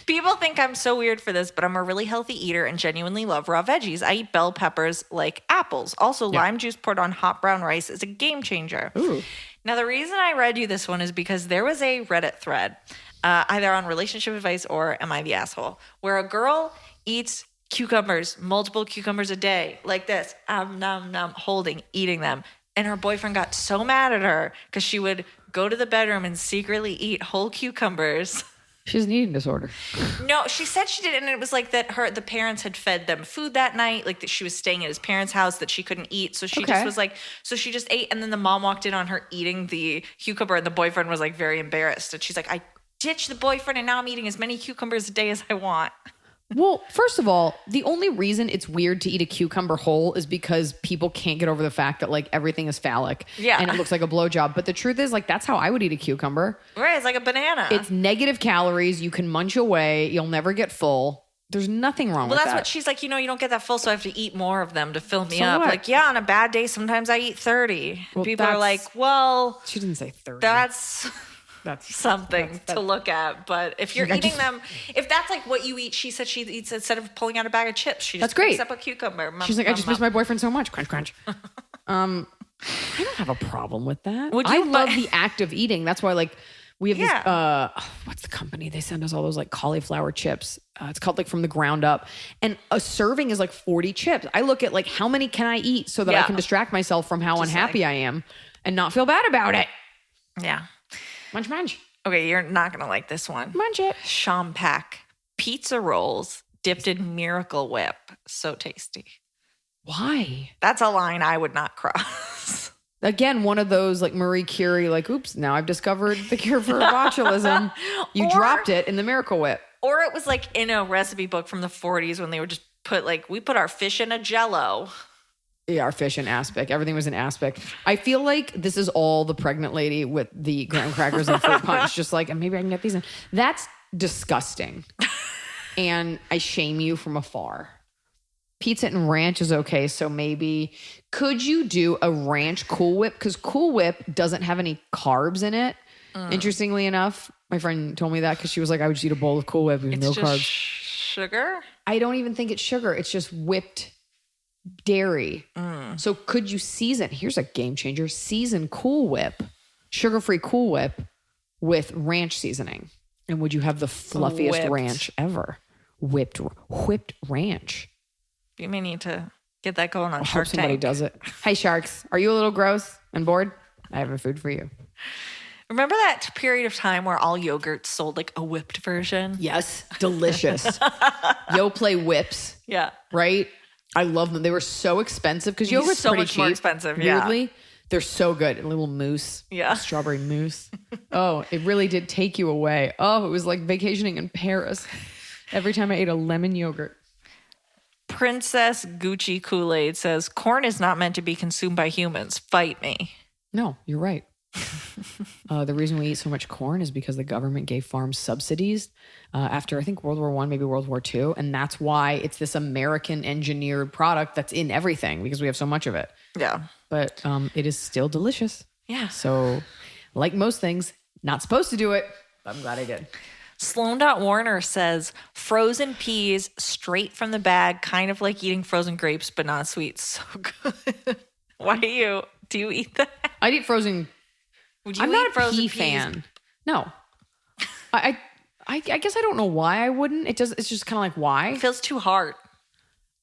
People think I'm so weird for this, but I'm a really healthy eater and genuinely love raw veggies. I eat bell peppers like apples. Also, lime juice poured on hot brown rice is a game changer. Ooh. Now, the reason I read you this one is because there was a Reddit thread, either on relationship advice or Am I the Asshole, where a girl eats cucumbers, multiple cucumbers a day, like this, nom, nom, holding, eating them. And her boyfriend got so mad at her because she would go to the bedroom and secretly eat whole cucumbers. She has an eating disorder. No, she said she did, and it was like that the parents had fed them food that night, like that she was staying at his parents' house that she couldn't eat. So she just was like, so she just ate, and then the mom walked in on her eating the cucumber, and the boyfriend was like very embarrassed. And she's like, I ditched the boyfriend, and now I'm eating as many cucumbers a day as I want. Well, first of all, the only reason it's weird to eat a cucumber whole is because people can't get over the fact that like everything is phallic. Yeah. And it looks like a blowjob. But the truth is like that's how I would eat a cucumber. Right, it's like a banana. It's negative calories. You can munch away. You'll never get full. There's nothing wrong with that. Well, that's what she's like, you don't get that full, so I have to eat more of them to fill me So up. what? Like, yeah, on a bad day, sometimes I eat 30. Well, People are that's- like, well, She didn't say 30. that's That's something to look at. But if you're I eating just- them, if that's like what you eat, she said she eats instead of pulling out a bag of chips, she That's just picks great. up a cucumber. She's like, I just miss my boyfriend so much. Crunch, crunch. I don't have a problem with that. Would I you love li- the act of eating. That's why like we have Yeah. this, what's the company? They send us all those like cauliflower chips. It's called like From the Ground Up. And a serving is like 40 chips. I look at like how many can I eat so that I Yeah. can distract myself from how Just unhappy like- I am and not feel bad about it. Yeah. Munch, munch. Okay, you're not going to like this one. Munch it. Champac pizza rolls dipped in Miracle Whip. So tasty. Why? That's a line I would not cross. Again, one of those like Marie Curie, like, oops, now I've discovered the cure for botulism. You dropped it in the Miracle Whip. Or it was like in a recipe book from the 40s when they would just put like, we put our fish in a Jello. Yeah, our fish in aspic. Everything was in aspic. I feel like this is all the pregnant lady with the graham crackers and fruit punch. Just like, and maybe I can get these in. That's disgusting. And I shame you from afar. Pizza and ranch is okay. So maybe, could you do a ranch Cool Whip? Because Cool Whip doesn't have any carbs in it. Interestingly enough, my friend told me that because she was like, I would just eat a bowl of Cool Whip with no carbs. Sugar? I don't even think it's sugar. It's just whipped dairy. So could you season, here's a game changer, season Cool Whip, sugar-free Cool Whip with ranch seasoning. And would you have the fluffiest ranch ever? Whipped ranch. You may need to get that going on I Shark hope somebody Tank. does it. Hey, sharks, are you a little gross and bored? I have a food for you. Remember that period of time where all yogurts sold like a whipped version? Yes, delicious. Yoplait whips. Yeah. Right? I love them. They were so expensive because yogurt's so pretty much cheap. more expensive, yeah. Weirdly, they're so good. A little mousse. Yeah. Strawberry mousse. Oh, it really did take you away. Oh, it was like vacationing in Paris. Every time I ate a lemon yogurt. Princess Gucci Kool-Aid says, corn is not meant to be consumed by humans. Fight me. No, you're right. The reason we eat so much corn is because the government gave farms subsidies after, I think, World War I, maybe World War II. And that's why it's this American engineered product that's in everything because we have so much of it. Yeah. But it is still delicious. Yeah. So like most things, not supposed to do it. I'm glad I did. Sloan.Warner says, frozen peas straight from the bag, kind of like eating frozen grapes, but not sweet. So good. Why do you eat that? I'd eat frozen. Would you I'm eat not a frozen pea peas? fan. No. I guess I don't know why I wouldn't. It's just kind of like why. It feels too hard.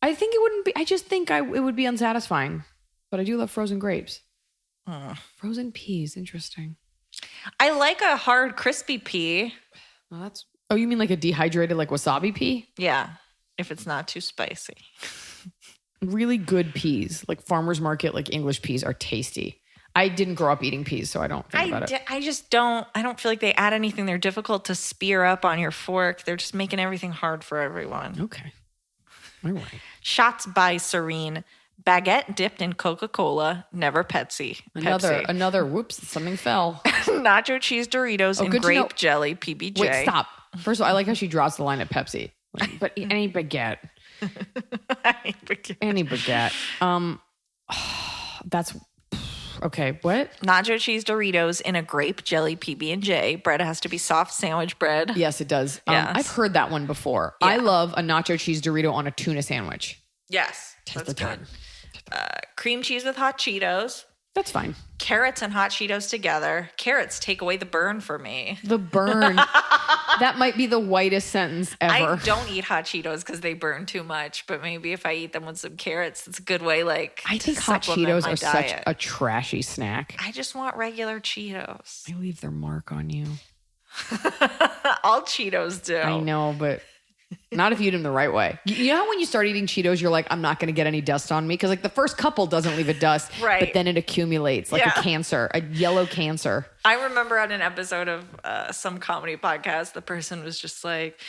I think it wouldn't be. I just think it would be unsatisfying. But I do love frozen grapes. Frozen peas, interesting. I like a hard, crispy pea. Well, that's. Oh, you mean like a dehydrated, like wasabi pea? Yeah, if it's not too spicy. Really good peas, like farmers market, like English peas, are tasty. I didn't grow up eating peas, so I don't think about it. I just don't. I don't feel like they add anything. They're difficult to spear up on your fork. They're just making everything hard for everyone. Okay. All right. Shots by Serene. Baguette dipped in Coca-Cola, never Pepsi. Another. Whoops! Something fell. Nacho cheese Doritos and good to know. grape jelly PBJ. Wait, stop. First of all, I like how she draws the line at Pepsi. Like, but any baguette. Any baguette. That's okay. What? Nacho cheese Doritos in a grape jelly PB&J. Bread has to be soft sandwich bread. Yes, it does. Yes. I've heard that one before. Yeah. I love a nacho cheese Dorito on a tuna sandwich. Yes, Test that's the time. good. Cream cheese with hot Cheetos. That's fine. Carrots and hot Cheetos together. Carrots take away the burn for me. The burn. That might be the whitest sentence ever. I don't eat hot Cheetos because they burn too much, but maybe if I eat them with some carrots, it's a good way. I think hot Cheetos are such a trashy snack. I just want regular Cheetos. They leave their mark on you. All Cheetos do. I know, but not if you eat them the right way. You know how when you start eating Cheetos, you're like, I'm not going to get any dust on me? Because like the first couple doesn't leave a dust, right? But then it accumulates like a cancer, a yellow cancer. I remember on an episode of some comedy podcast, the person was just like,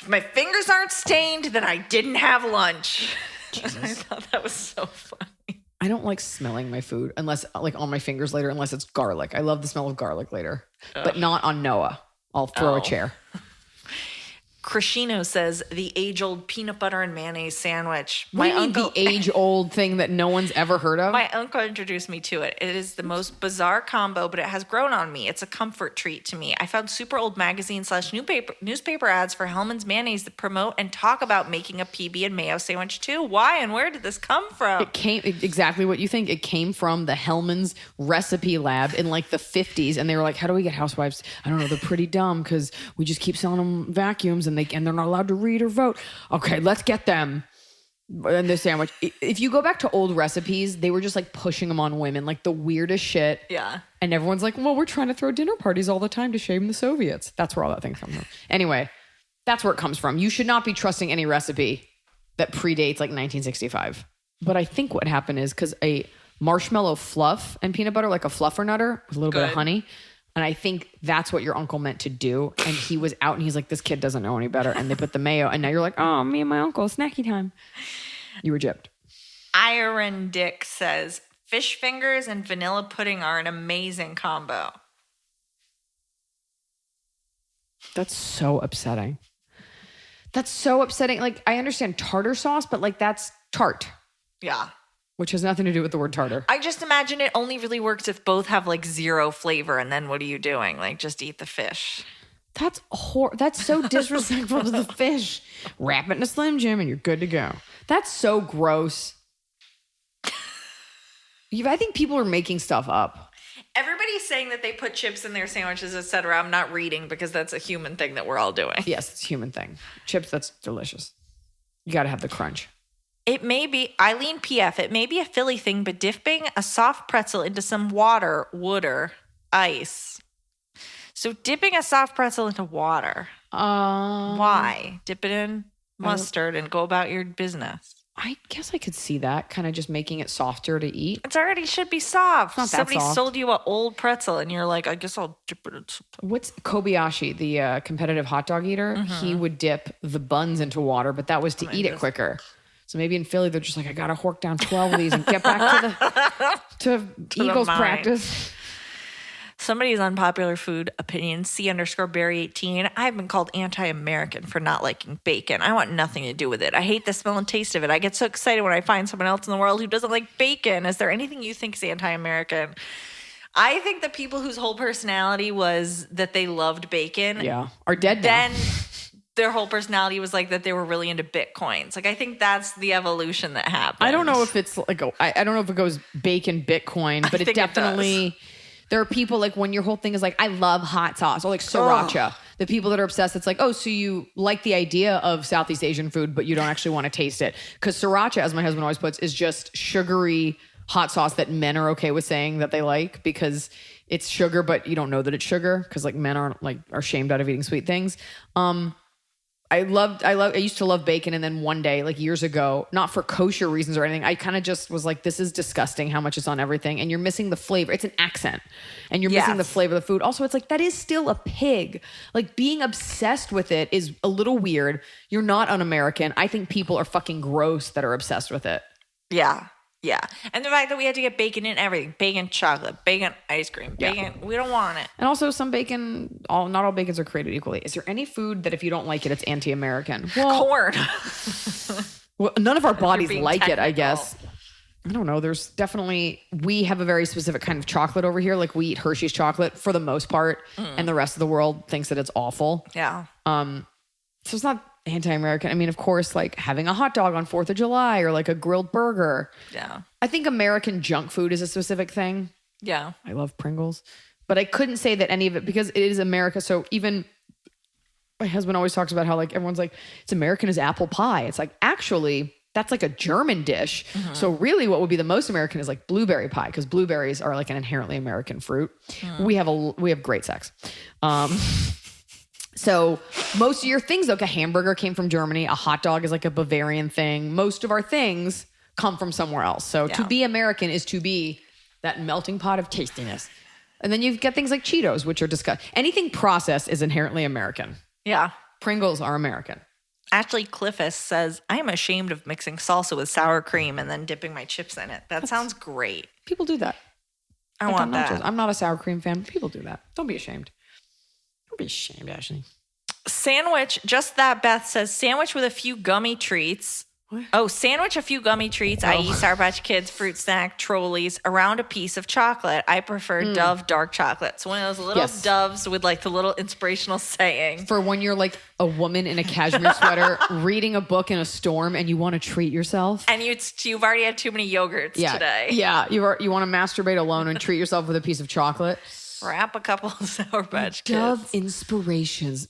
if my fingers aren't stained, then I didn't have lunch. I thought that was so funny. I don't like smelling my food unless like on my fingers later, unless it's garlic. I love the smell of garlic later, but not on Noah. I'll throw a chair. Krishino says the age-old peanut butter and mayonnaise sandwich. What do you mean the age-old thing that no one's ever heard of? My uncle introduced me to it. It is the most bizarre combo, but it has grown on me. It's a comfort treat to me. I found super old magazine/newspaper ads for Hellmann's mayonnaise that promote and talk about making a PB and mayo sandwich too. Why and where did this come from? It came exactly what you think. It came from the Hellmann's recipe lab in like the 50s, and they were like, "How do we get housewives? I don't know. They're pretty dumb because we just keep selling them vacuums and they're not allowed to read or vote. Okay, let's get them in the sandwich." If you go back to old recipes, they were just like pushing them on women, like the weirdest shit. Yeah. And everyone's like, well, we're trying to throw dinner parties all the time to shame the Soviets. That's where all that thing comes from. Anyway, that's where it comes from. You should not be trusting any recipe that predates like 1965. But I think what happened is because a marshmallow fluff and peanut butter, like a fluffernutter with a little bit of honey. And I think that's what your uncle meant to do. And he was out and he's like, this kid doesn't know any better. And they put the mayo. And now you're like, oh, me and my uncle, snacky time. You were gypped. Iron Dick says, fish fingers and vanilla pudding are an amazing combo. That's so upsetting. That's so upsetting. Like, I understand tartar sauce, but like that's tart. Yeah. Which has nothing to do with the word tartar. I just imagine it only really works if both have like zero flavor. And then what are you doing? Like, just eat the fish. That's so disrespectful to the fish. Wrap it in a Slim Jim and you're good to go. That's so gross. I think people are making stuff up. Everybody's saying that they put chips in their sandwiches, etc. I'm not reading because that's a human thing that we're all doing. Yes, it's a human thing. Chips, that's delicious. You got to have the crunch. It may be, Eileen PF, it may be a Philly thing, but dipping a soft pretzel into some water, ice. So dipping a soft pretzel into water. Why? Dip it in mustard and go about your business. I guess I could see that, kind of just making it softer to eat. It's already should be soft. Not that Somebody soft. sold you an old pretzel and you're like, I guess I'll dip it in something. What's Kobayashi, the competitive hot dog eater? He would dip the buns into water, but that was to eat it quicker. So maybe in Philly, they're just like, I got to hork down 12 of these and get back to Eagles practice. Somebody's unpopular food opinion, C_Barry18. I've been called anti-American for not liking bacon. I want nothing to do with it. I hate the smell and taste of it. I get so excited when I find someone else in the world who doesn't like bacon. Is there anything you think is anti-American? I think the people whose whole personality was that they loved bacon. Yeah, are dead now. Then their whole personality was like that they were really into Bitcoins. Like, I think that's the evolution that happened. I don't know if it's like, I don't know if it goes bacon, Bitcoin, but it definitely... There are people like when your whole thing is like, I love hot sauce or like sriracha. The people that are obsessed, it's like, oh, so you like the idea of Southeast Asian food, but you don't actually want to taste it. Because sriracha, as my husband always puts, is just sugary hot sauce that men are okay with saying that they like because it's sugar, but you don't know that it's sugar because like men are shamed out of eating sweet things. I used to love bacon. And then one day, like years ago, not for kosher reasons or anything, I kind of just was like, this is disgusting how much is on everything. And you're missing the flavor. It's an accent and you're missing the flavor of the food. Also, it's like, that is still a pig. Like being obsessed with it is a little weird. You're not un-American. I think people are fucking gross that are obsessed with it. Yeah. Yeah. And the fact that we had to get bacon in everything, bacon chocolate, bacon ice cream, bacon, we don't want it. And also some bacon, not all bacons are created equally. Is there any food that if you don't like it, it's anti-American? Well, corn. Well, none of our bodies like it, I guess. I don't know. There's definitely, we have a very specific kind of chocolate over here. Like we eat Hershey's chocolate for the most part. And the rest of the world thinks that it's awful. Yeah. So it's not anti-American. I mean, of course, like having a hot dog on 4th of July or like a grilled burger. Yeah. I think American junk food is a specific thing. Yeah. I love Pringles. But I couldn't say that any of it because it is America. So even my husband always talks about how like everyone's like, it's American as apple pie. It's like, actually, that's like a German dish. So really what would be the most American is like blueberry pie because blueberries are like an inherently American fruit. We have great sex. So most of your things, like a hamburger came from Germany. A hot dog is like a Bavarian thing. Most of our things come from somewhere else. So to be American is to be that melting pot of tastiness. And then you get things like Cheetos, which are disgusting. Anything processed is inherently American. Yeah. Pringles are American. Ashley Cliffus says, I am ashamed of mixing salsa with sour cream and then dipping my chips in it. That sounds great. People do that. I want that. I'm not a sour cream fan, but people do that. Don't be ashamed. Don't be ashamed, Ashley. Sandwich, just that Beth says, sandwich with a few gummy treats. What? Oh, sandwich a few gummy treats, i.e. Sour Patch Kids, fruit snack, trolleys, around a piece of chocolate. I prefer Dove dark chocolate. So one of those little doves with like the little inspirational saying. For when you're like a woman in a cashmere sweater reading a book in a storm and you want to treat yourself. And you've already had too many yogurts today. Yeah, you want to masturbate alone and treat yourself with a piece of chocolate. Wrap a couple of Sour Patch Kids. Dove inspirations.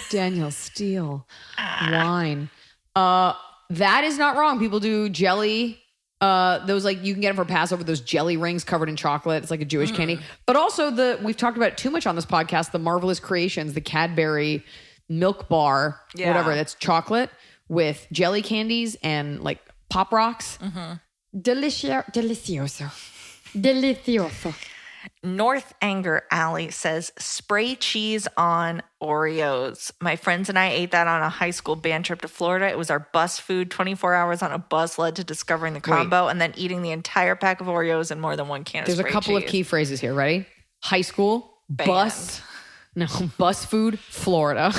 Daniel Steele. Wine. That is not wrong. People do jelly. Those like you can get them for Passover. Those jelly rings covered in chocolate. It's like a Jewish candy. But also we've talked about it too much on this podcast. The Marvelous Creations, the Cadbury milk bar, whatever. That's chocolate with jelly candies and like Pop Rocks. Delicioso. North Anger Alley says, spray cheese on Oreos. My friends and I ate that on a high school band trip to Florida. It was our bus food. 24 hours on a bus led to discovering the combo and then eating the entire pack of Oreos and more than one can of spray cheese. There's a couple of key phrases here. Ready? High school, bus food, Florida.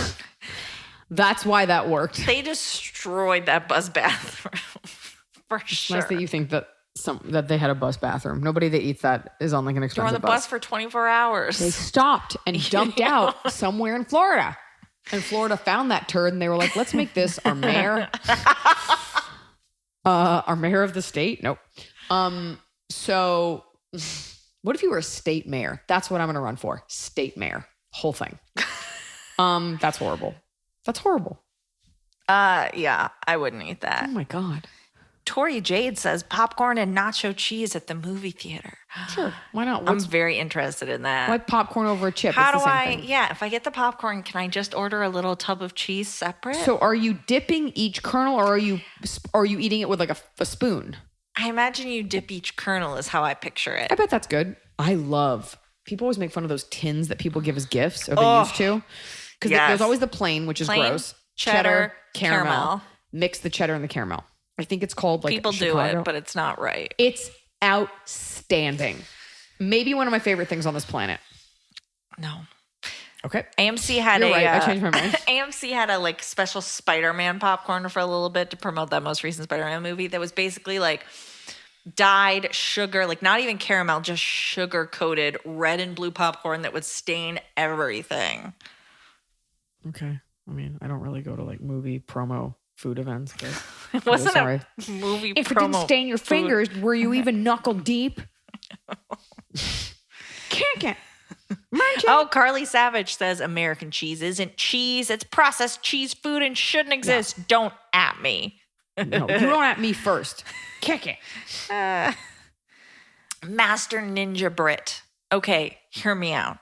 That's why that worked. They destroyed that bus bathroom for sure. Nice that you think that that they had a bus bathroom. Nobody that eats that is on like an They're expensive on the bus for 24 hours. They stopped and dumped out somewhere in Florida. And Florida found that turd and they were like, let's make this our mayor. Our mayor of the state? Nope. So what if you were a state mayor? That's what I'm going to run for. State mayor. Whole thing. That's horrible. That's horrible. Yeah, I wouldn't eat that. Oh my God. Tori Jade says popcorn and nacho cheese at the movie theater. Sure. Why not? I'm very interested in that. Like popcorn over a chip. How it's do the same thing. Yeah, if I get the popcorn, can I just order a little tub of cheese separate? So are you dipping each kernel or are you eating it with like a spoon? I imagine you dip each kernel is how I picture it. I bet that's good. People always make fun of those tins that people give as gifts or they used to. Because there's always the plain, which is gross. Cheddar, caramel. Mix the cheddar and the caramel. I think it's called like People Chicago. do it, but it's not right. It's outstanding. Maybe one of my favorite things on this planet. No. Okay. AMC had You're right. I changed my mind. AMC had a like special Spider-Man popcorn for a little bit to promote that most recent Spider-Man movie that was basically like dyed sugar, like not even caramel, just sugar coated red and blue popcorn that would stain everything. Okay. I mean, I don't really go to like movie promo food events, but it wasn't a movie if promo. If it didn't stain your fingers, were you even knuckle deep? Kick it. Oh, Carly Savage says American cheese isn't cheese. It's processed cheese food and shouldn't exist. Yeah. Don't at me. No, you don't at me first. Kick it. Master Ninja Brit. Okay, hear me out.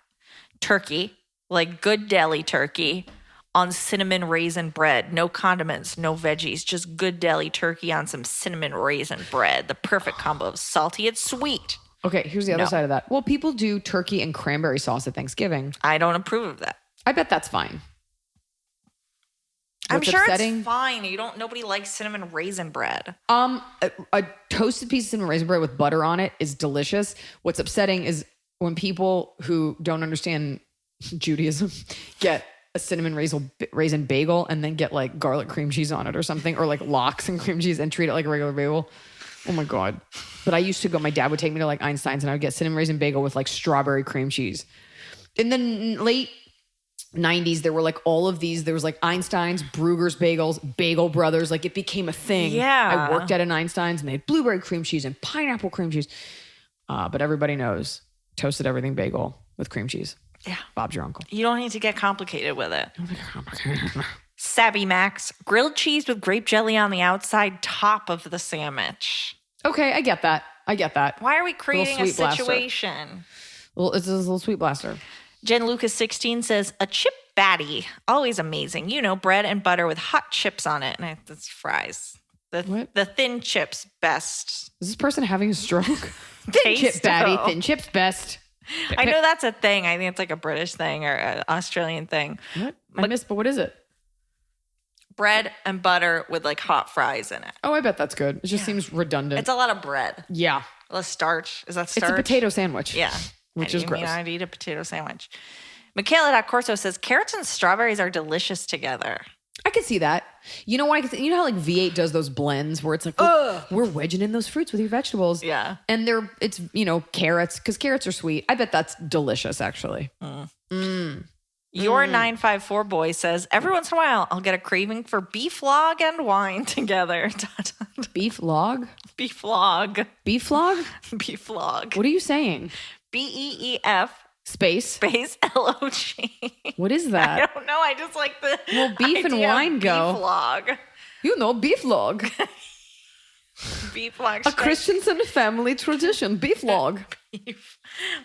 Turkey, like good deli turkey, on cinnamon raisin bread. No condiments, no veggies, just good deli turkey on some cinnamon raisin bread. The perfect combo of salty and sweet. Okay, here's the other side of that. Well, people do turkey and cranberry sauce at Thanksgiving. I don't approve of that. I bet that's fine. I'm sure it's fine. Nobody likes cinnamon raisin bread. A toasted piece of cinnamon raisin bread with butter on it is delicious. What's upsetting is when people who don't understand Judaism get a cinnamon raisin bagel and then get like garlic cream cheese on it or something, or like lox and cream cheese and treat it like a regular bagel. Oh my God. But I used to go, my dad would take me to like Einstein's and I would get cinnamon raisin bagel with like strawberry cream cheese. In the late 90s, there were like all of these. There was like Einstein's, Bruegger's bagels, Bagel Brothers. Like it became a thing. Yeah. I worked at an Einstein's and they had blueberry cream cheese and pineapple cream cheese. But everybody knows toasted everything bagel with cream cheese. Yeah. Bob's your uncle. You don't need to get complicated with it. Sabby Max, grilled cheese with grape jelly on the outside top of the sandwich. Okay, I get that. Why are we creating a situation? Well, it's a little sweet blaster. Jen Lucas 16 says, a chip batty, always amazing. Bread and butter with hot chips on it. And that's fries. The thin chips best. Is this person having a stroke? Thin chip batty, thin chips best. I know that's a thing. I think it's like a British thing or an Australian thing. What? I missed, but what is it? Bread and butter with like hot fries in it. Oh, I bet that's good. It just seems redundant. It's a lot of bread. Yeah. A lot of starch. Is that starch? It's a potato sandwich. Yeah. Which is gross. I'd eat a potato sandwich. Michaela.Corso says, carrots and strawberries are delicious together. I can see that. You know why? You know how like V8 does those blends where it's like, we're wedging in those fruits with your vegetables. Yeah. And it's carrots, because carrots are sweet. I bet that's delicious, actually. Your 954 boy says, every once in a while, I'll get a craving for beef log and wine together. Beef log? Beef log. Beef log? Beef log. What are you saying? BEEF. Space LOG. What is that? I don't know. I just like the beef and wine go. Beef log. Beef log. Beef log. A Christensen family tradition. Beef log. Beef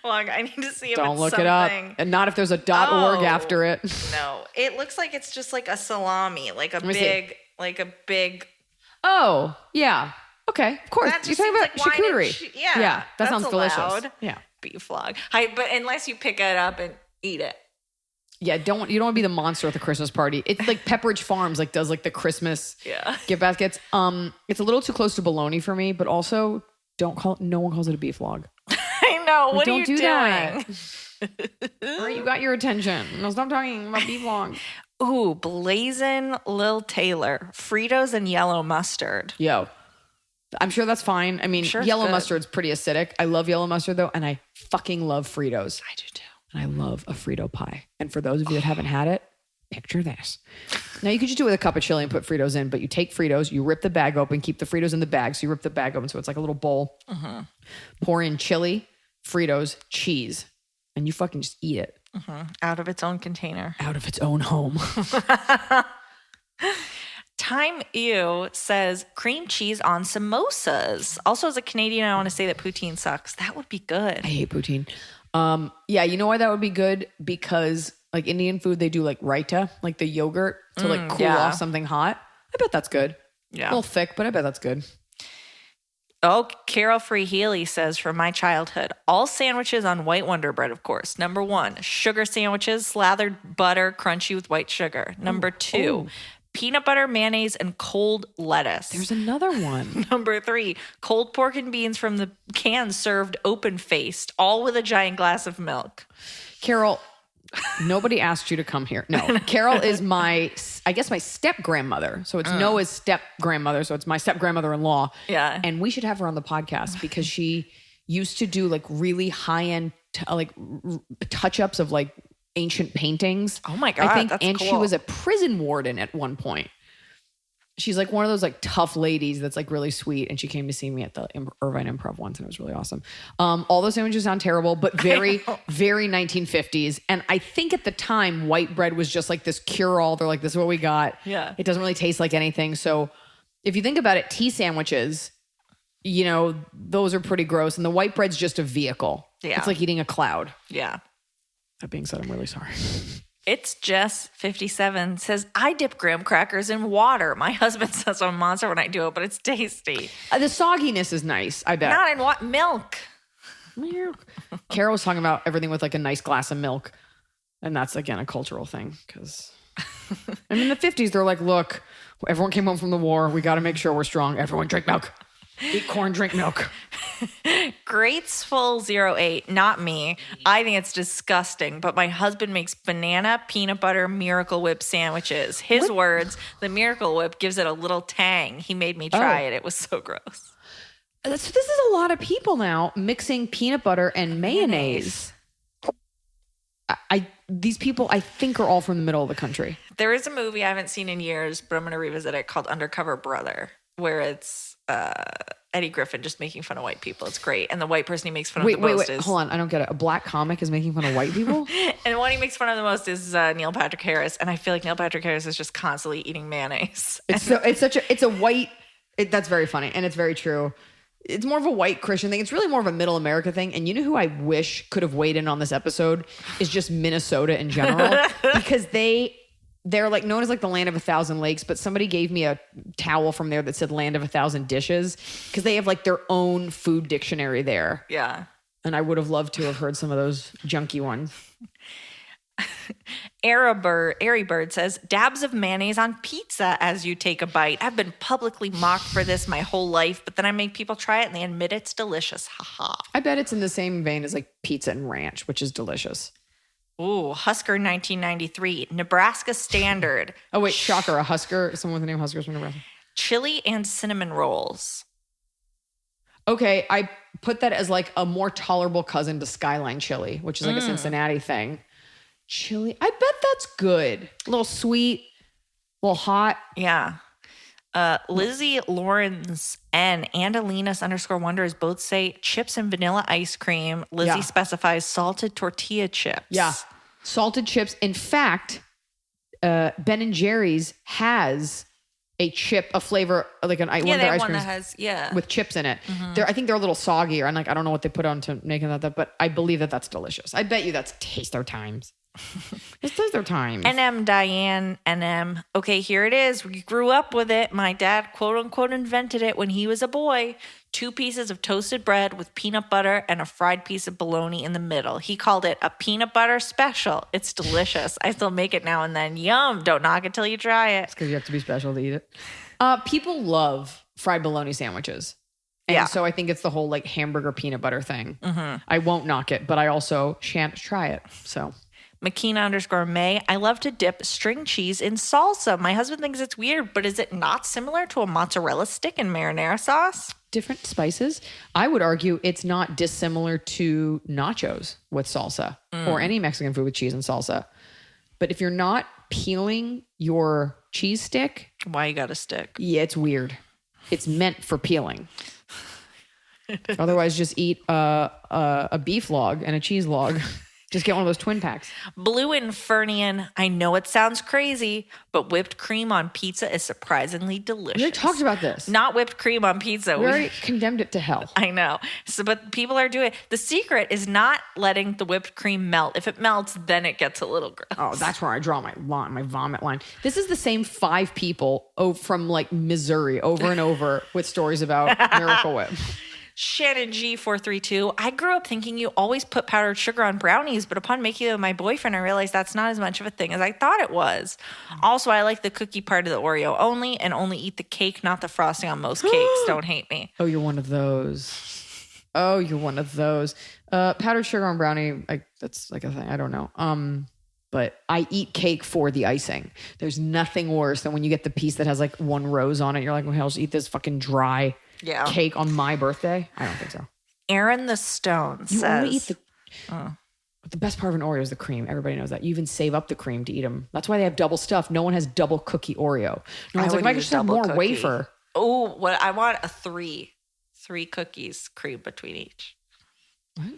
log. I need to see if Don't it's look something. It up. And not if there's a .org after it. No. It looks like it's just like a salami, like a big Oh, yeah. Okay, of course. That You're just talking about seems like wine and charcuterie. yeah, that that's sounds delicious. allowed. Yeah. Beef log. But unless you pick it up and eat it. Yeah, you don't want to be the monster at the Christmas party. It's like Pepperidge Farms does the Christmas gift baskets. It's a little too close to bologna for me, but also no one calls it a beef log. I know. What are you doing? That. All right, you got your attention. Now stop talking about beef logs. Ooh, Blazin' Lil Taylor, Fritos and yellow mustard. Yo, I'm sure that's fine. I mean, Sure, yellow good. mustard's pretty acidic. I love yellow mustard though, and I fucking love Fritos. I do too. And I love a Frito pie. And for those of you that haven't had it, picture this. Now you could just do it with a cup of chili and put Fritos in, but you take Fritos, you rip the bag open, keep the Fritos in the bag. So you rip the bag open, so it's like a little bowl. Pour in chili, Fritos, cheese, and you fucking just eat it. Out of its own container. Out of its own home. Time Ew says cream cheese on samosas. Also, as a Canadian, I want to say that poutine sucks. That would be good. I hate poutine. Yeah, you know why that would be good? Because Indian food, they do raita, the yogurt to cool off something hot. I bet that's good. Yeah. A little thick, but I bet that's good. Oh, Carol Free Healy says, from my childhood, all sandwiches on white Wonder Bread, of course. Number 1, sugar sandwiches, slathered butter, crunchy with white sugar. Number 2, peanut butter, mayonnaise, and cold lettuce. There's another one. Number 3, cold pork and beans from the can served open-faced, all with a giant glass of milk. Carol, nobody asked you to come here. No, Carol is my step-grandmother. So it's Noah's step-grandmother. So it's my step-grandmother-in-law. Yeah. And we should have her on the podcast because she used to do really high-end touch-ups of ancient paintings. Oh my God, I think, that's and cool. she was a prison warden at one point. She's one of those tough ladies that's really sweet. And she came to see me at the Irvine Improv once, and it was really awesome. All those sandwiches sound terrible, but very, very 1950s. And I think at the time, white bread was just this cure-all. They're this is what we got. Yeah. It doesn't really taste like anything. So if you think about it, tea sandwiches, those are pretty gross. And the white bread's just a vehicle. Yeah. It's like eating a cloud. Yeah. That being said, I'm really sorry. It's Jess 57 says, I dip graham crackers in water. My husband says I'm a monster when I do it, but it's tasty. The sogginess is nice, I bet. Not in what? Milk. Carol was talking about everything with a nice glass of milk. And that's, again, a cultural thing. Because in the 50s, they're look, everyone came home from the war. We got to make sure we're strong. Everyone drink milk. Eat corn, drink milk. Grateful08, not me. I think it's disgusting, but my husband makes banana peanut butter Miracle Whip sandwiches. His words, the Miracle Whip gives it a little tang. He made me try it. It was so gross. So this is a lot of people now mixing peanut butter and mayonnaise. These people, I think, are all from the middle of the country. There is a movie I haven't seen in years, but I'm going to revisit it, called Undercover Brother, where it's Eddie Griffin just making fun of white people. It's great. And the white person he makes fun of the most is... Hold on. I don't get it. A black comic is making fun of white people? And one he makes fun of the most is Neil Patrick Harris. And I feel like Neil Patrick Harris is just constantly eating mayonnaise. It's a white... that's very funny. And it's very true. It's more of a white Christian thing. It's really more of a middle America thing. And you know who I wish could have weighed in on this episode is just Minnesota in general. Because they're known as the land of 1,000 lakes, but somebody gave me a towel from there that said land of 1,000 dishes because they have their own food dictionary there. Yeah. And I would have loved to have heard some of those junky ones. Airy Bird says, dabs of mayonnaise on pizza as you take a bite. I've been publicly mocked for this my whole life, but then I make people try it and they admit it's delicious. Haha. I bet it's in the same vein as pizza and ranch, which is delicious. Ooh, Husker 1993, Nebraska Standard. Oh, wait, shocker. A Husker, someone with the name Huskers from Nebraska. Chili and cinnamon rolls. Okay, I put that as a more tolerable cousin to Skyline chili, which is a Cincinnati thing. Chili, I bet that's good. A little sweet, a little hot. Yeah. Lizzie Lawrence and Andalinas_Wonders both say chips and vanilla ice cream. Lizzie specifies salted tortilla chips. Yeah. Salted chips. In fact, Ben & Jerry's has a flavor, one of their ice creams that has, with chips in it. I think they're a little soggier. And I don't know what they put on to make that, but I believe that that's delicious. I bet you that's Taste Our Times. Those are times. NM Diane, NM. Okay, here it is. We grew up with it. My dad, quote unquote, invented it when he was a boy. 2 pieces of toasted bread with peanut butter and a fried piece of bologna in the middle. He called it a peanut butter special. It's delicious. I still make it now and then. Yum. Don't knock it till you try it. It's because you have to be special to eat it. People love fried bologna sandwiches. And Yeah. so I think it's the whole like hamburger peanut butter thing. I won't knock it, but I also shan't try it. So Makina_May. I love to dip string cheese in salsa. My husband thinks it's weird, but is it not similar to a mozzarella stick in marinara sauce? different spices. I would argue it's not dissimilar to nachos with salsa or any Mexican food with cheese and salsa. But if you're not peeling your cheese stick, Why you got a stick? yeah, it's weird. It's meant for peeling. Otherwise, just eat a beef log and a cheese log. Just get one of those twin packs. Blue Infernian. I know it sounds crazy, but whipped cream on pizza is surprisingly delicious. We already talked about this. Not whipped cream on pizza. We already condemned it to hell. I know. So, but people are doing it. The secret is not letting the whipped cream melt. If it melts, then it gets a little gross. Oh, that's where I draw my line, my vomit line. This is the same 5 people from like Missouri over and over with stories about Miracle Whip. Shannon G432. I grew up thinking you always put powdered sugar on brownies, but upon making it with my boyfriend, I realized that's not as much of a thing as I thought it was. Also, I like the cookie part of the Oreo only and only eat the cake, not the frosting on most cakes. Don't hate me. Oh, you're one of those. Oh, you're one of those. Powdered sugar on brownie, that's like a thing. I don't know. But I eat cake for the icing. There's nothing worse than when you get the piece that has like 1 rose on it. You're like, well, I'll just eat this fucking dry cake on my birthday. I don't think so. Aaron the Stone You says... only eat the best part of an Oreo is the cream. Everybody knows that. You even save up the cream to eat them. That's why they have double stuff. No one has double cookie Oreo. No one's like, if I could just have more wafer. Oh, what I want a 3 cookies, cream between each. What?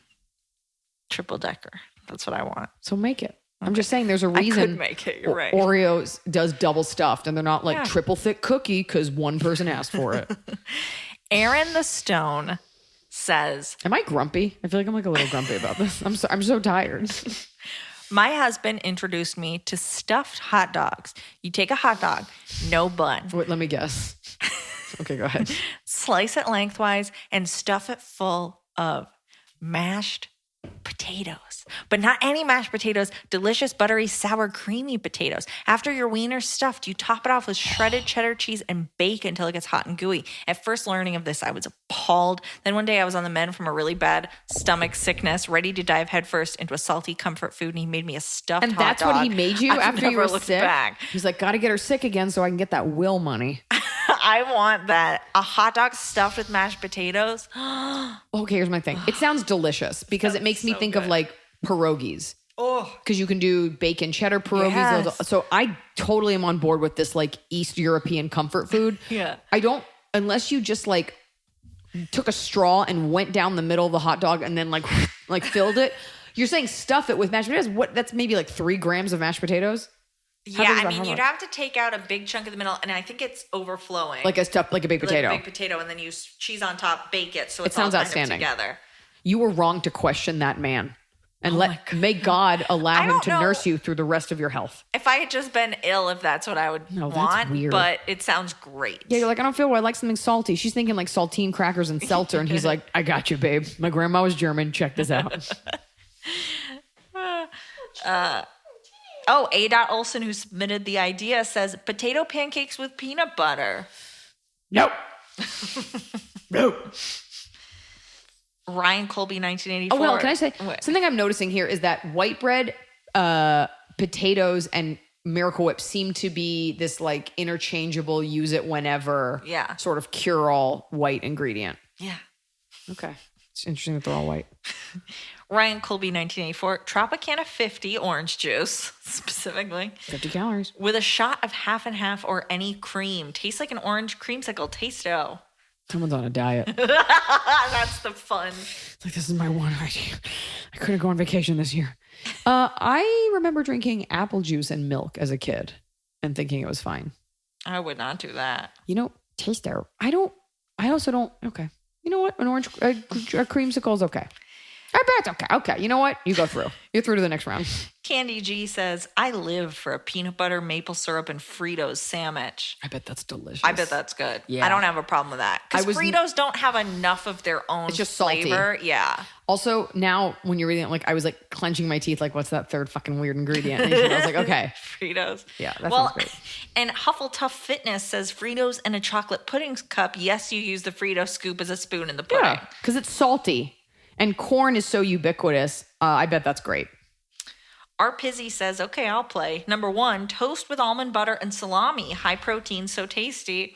Triple decker. That's what I want. So make it. I'm just saying there's a reason I could make it. You're right. Oreos does double stuffed and they're not like triple thick cookie because one person asked for it. Aaron the Stone says, am I grumpy? I feel like I'm like a little grumpy about this. I'm so tired. my husband introduced me to stuffed hot dogs. You take a hot dog, no bun. Wait, let me guess. Okay, go ahead. Slice it lengthwise and stuff it full of mashed potatoes, but not any mashed potatoes, delicious, buttery, sour, creamy potatoes. After your wiener's stuffed, you top it off with shredded cheddar cheese and bake until it gets hot and gooey. At first learning of this, I was appalled. Then one day I was on the mend from a really bad stomach sickness, ready to dive headfirst into a salty comfort food, and he made me a stuffed and hot that's dog. what he made you I've after you never were looked sick? back. He's like, gotta get her sick again so I can get that will money. I want that. A hot dog stuffed with mashed potatoes. Okay, here's my thing. It sounds delicious because it makes me think of like pierogies. Oh, because you can do bacon cheddar pierogies. Yes. So I totally am on board with this like East European comfort food. Yeah. I don't, unless you just like took a straw and went down the middle of the hot dog and then like filled it. You're saying stuff it with mashed potatoes. What? That's maybe like 3 grams of mashed potatoes. yeah, I mean, you'd have to take out a big chunk of the middle, and I think it's overflowing. Like a stuff, like a baked potato. Like a baked potato, and then you cheese on top, bake it, so It it's all sounds kind outstanding. of together. You were wrong to question that man. And may God allow I him don't to know. nurse you through the rest of your health. If I had just been ill, if that's what I would No, that's want, weird. but it sounds great. Yeah, you're like, I don't feel well. I like something salty. She's thinking like saltine crackers and seltzer. And he's like, I got you, babe. My grandma was German. Check this out. Oh, A. Olson, who submitted the idea, says potato pancakes with peanut butter. Nope. Nope. Ryan Colby, 1984. Oh, well, can I say What? something I'm noticing here is that white bread, potatoes, and Miracle Whip seem to be this like interchangeable, use it whenever sort of cure-all white ingredient. Yeah. Okay. It's interesting that they're all white. Ryan Colby, 1984. Tropicana 50 orange juice, specifically. 50 calories. With a shot of half and half or any cream. Tastes like an orange creamsicle. Taste-o. Someone's on a diet. That's the fun. It's like, this is my one idea. I couldn't go on vacation this year. I remember drinking apple juice and milk as a kid and thinking it was fine. I would not do that. You know, taste there. I also don't. Okay. You know what? An orange a creamsicle is okay. I bet it's okay. Okay, you know what? You go through. You're through to the next round. Candy G says, I live for a peanut butter, maple syrup, and Fritos sandwich. I bet that's delicious. I bet that's good. Yeah. I don't have a problem with that. Because Fritos don't have enough of their own It's just flavor. salty. Yeah. Also, now when you're reading it, like I was like clenching my teeth, like what's that third fucking weird ingredient? And I was like, okay. Fritos. Yeah, that sounds great. And Hufflepuff Fitness says Fritos and a chocolate pudding cup. Yes, you use the Frito scoop as a spoon in the pudding. Yeah, because it's salty. And corn is so ubiquitous. I bet that's great. Our Pizzy says, okay, I'll play. Number 1, toast with almond butter and salami. High protein, so tasty.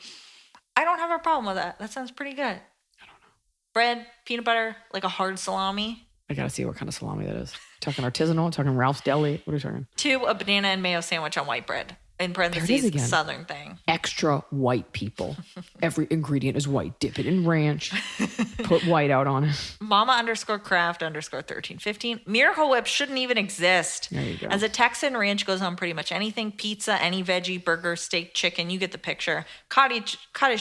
I don't have a problem with that. That sounds pretty good. I don't know. Bread, peanut butter, like a hard salami. I gotta see what kind of salami that is. Talking artisanal, talking Ralph's Deli. What are you talking? 2, a banana and mayo sandwich on white bread. In parentheses, again. Southern thing. Extra white people. Every ingredient is white. Dip it in ranch. Put white out on it. Mama_craft_1315. Miracle Whip shouldn't even exist. There you go. As a Texan, ranch goes on pretty much anything. Pizza, any veggie, burger, steak, chicken. You get the picture. Cottage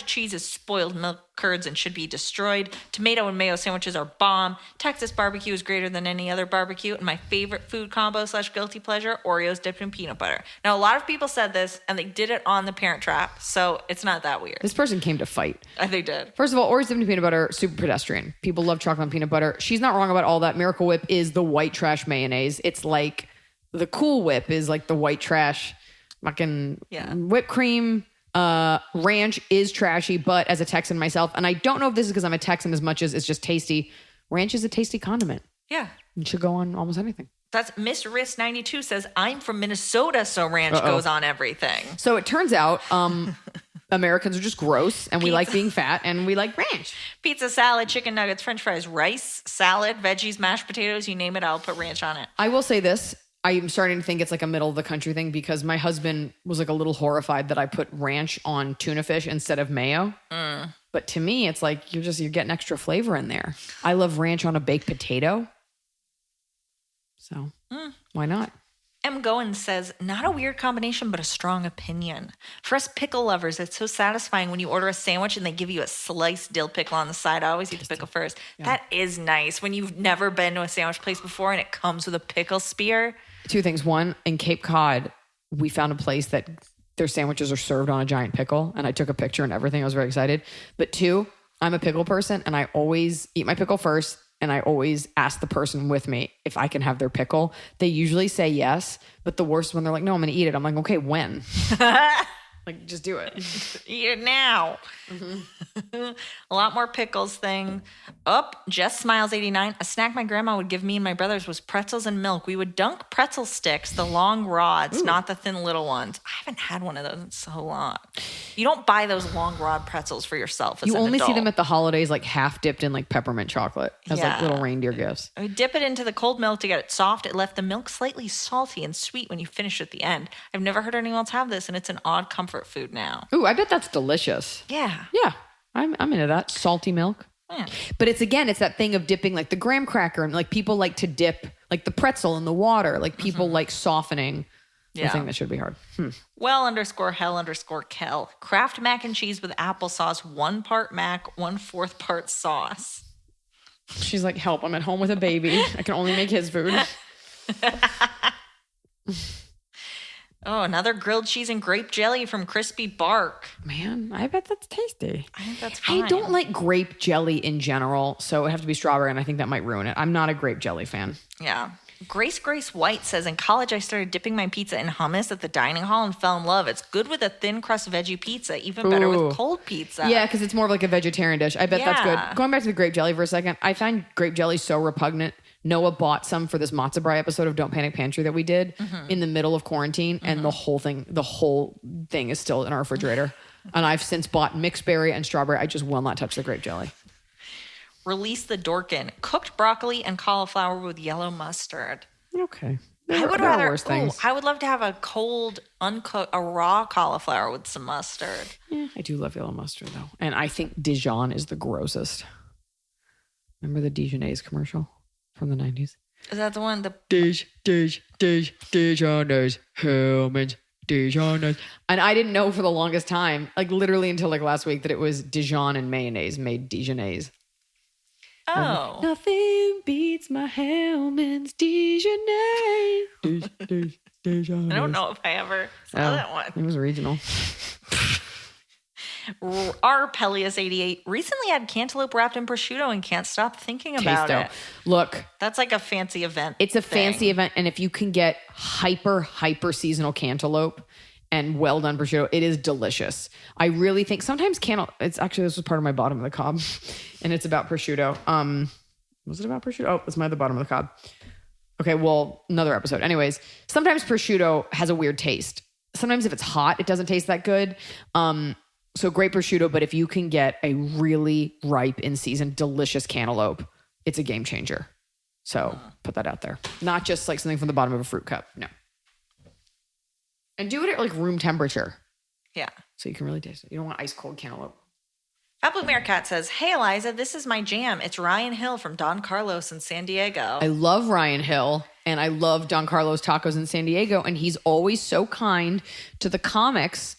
cheese is spoiled milk curds and should be destroyed. Tomato and mayo sandwiches are bomb. Texas barbecue is greater than any other barbecue. And my favorite food combo / guilty pleasure, Oreos dipped in peanut butter. Now, a lot of people said this and they did it on the Parent Trap. So it's not that weird. This person came to fight. They did. First of all, Oreos dipped in peanut butter, super pedestrian. People love chocolate and peanut butter. She's not wrong about all that. Miracle Whip is the white trash mayonnaise. It's like the Cool Whip is like the white trash fucking whipped cream. Ranch is trashy, but as a Texan myself, and I don't know if this is because I'm a Texan as much as it's just tasty. Ranch is a tasty condiment. Yeah. It should go on almost anything. That's Miss Riss 92 says, I'm from Minnesota, so ranch goes on everything. So it turns out Americans are just gross and we like being fat and we like ranch. Pizza, salad, chicken nuggets, french fries, rice, salad, veggies, mashed potatoes, you name it, I'll put ranch on it. I will say this. I'm starting to think it's like a middle of the country thing because my husband was like a little horrified that I put ranch on tuna fish instead of mayo. But to me, it's like you're getting extra flavor in there. I love ranch on a baked potato. So why not? M. Goins says, not a weird combination, but a strong opinion. For us pickle lovers, it's so satisfying when you order a sandwich and they give you a sliced dill pickle on the side. I always eat the pickle first. Yeah. That is nice when you've never been to a sandwich place before and it comes with a pickle spear. 2 things. 1, in Cape Cod, we found a place that their sandwiches are served on a giant pickle. And I took a picture and everything. I was very excited. But 2, I'm a pickle person and I always eat my pickle first. And I always ask the person with me if I can have their pickle. They usually say yes. But the worst is when they're like, no, I'm going to eat it. I'm like, okay, when? Like, just do it. Eat it now. Mm-hmm. A lot more pickles thing. Jess Smiles 89. A snack my grandma would give me and my brothers was pretzels and milk. We would dunk pretzel sticks, the long rods, not the thin little ones. I haven't had one of those in so long. You don't buy those long rod pretzels for yourself as You an only adult. see them at the holidays, like half dipped in like peppermint chocolate as like little reindeer gifts. We dip it into the cold milk to get it soft. It left the milk slightly salty and sweet when you finish at the end. I've never heard anyone else have this, and it's an odd comfort food now. Ooh, I bet that's delicious. Yeah. Yeah, I'm into that. Salty milk. Yeah. But it's that thing of dipping like the graham cracker and like people like to dip like the pretzel in the water. Like people like softening the thing that should be hard. Well_hell_kel. Kraft mac and cheese with applesauce, 1 part mac, 1/4 part sauce. She's like, help, I'm at home with a baby. I can only make his food. Oh, another grilled cheese and grape jelly from Crispy Bark. Man, I bet that's tasty. I think that's fine. I don't like grape jelly in general, so it would have to be strawberry, and I think that might ruin it. I'm not a grape jelly fan. Yeah. Grace White says, in college, I started dipping my pizza in hummus at the dining hall and fell in love. It's good with a thin crust veggie pizza, even better with cold pizza. Yeah, because it's more of like a vegetarian dish. I bet that's good. Going back to the grape jelly for a second, I find grape jelly so repugnant. Noah bought some for this matzo brie episode of Don't Panic Pantry that we did in the middle of quarantine, and the whole thing is still in our refrigerator. And I've since bought mixed berry and strawberry. I just will not touch the grape jelly. Release the Dorkin. Cooked broccoli and cauliflower with yellow mustard. Okay. I would love to have a cold, uncooked, a raw cauliflower with some mustard. Yeah, I do love yellow mustard though. And I think Dijon is the grossest. Remember the Dijonnaise commercial from the 90s? Is that the one? Dijonnaise, Hellman's, Dijonnaise. And I didn't know for the longest time, like literally until like last week, that it was Dijon and mayonnaise made Dijonnaise. Oh. Nothing beats my Hellman's Dijonais. I don't know if I ever saw that one. It was regional. R. Pelias88 recently had cantaloupe wrapped in prosciutto and can't stop thinking about Tasto. it. Look, That's like a fancy event. it's a thing. fancy event, and if you can get hyper seasonal cantaloupe and well done prosciutto, it is delicious. I really think sometimes it's actually, this was part of my bottom of the cob, and it's about prosciutto. Was it about prosciutto? Oh, it's the bottom of the cob. Okay, well, another episode. Anyways, sometimes prosciutto has a weird taste. Sometimes if it's hot, it doesn't taste that good. So great prosciutto, but if you can get a really ripe in season, delicious cantaloupe, it's a game changer. So put that out there. Not just like something from the bottom of a fruit cup. No. And do it at like room temperature. Yeah. So you can really taste it. You don't want ice cold cantaloupe. Fat Blue Meerkat says, "Hey Eliza, this is my jam. It's Ryan Hill from Don Carlos in San Diego." I love Ryan Hill and I love Don Carlos Tacos in San Diego. And he's always so kind to the comics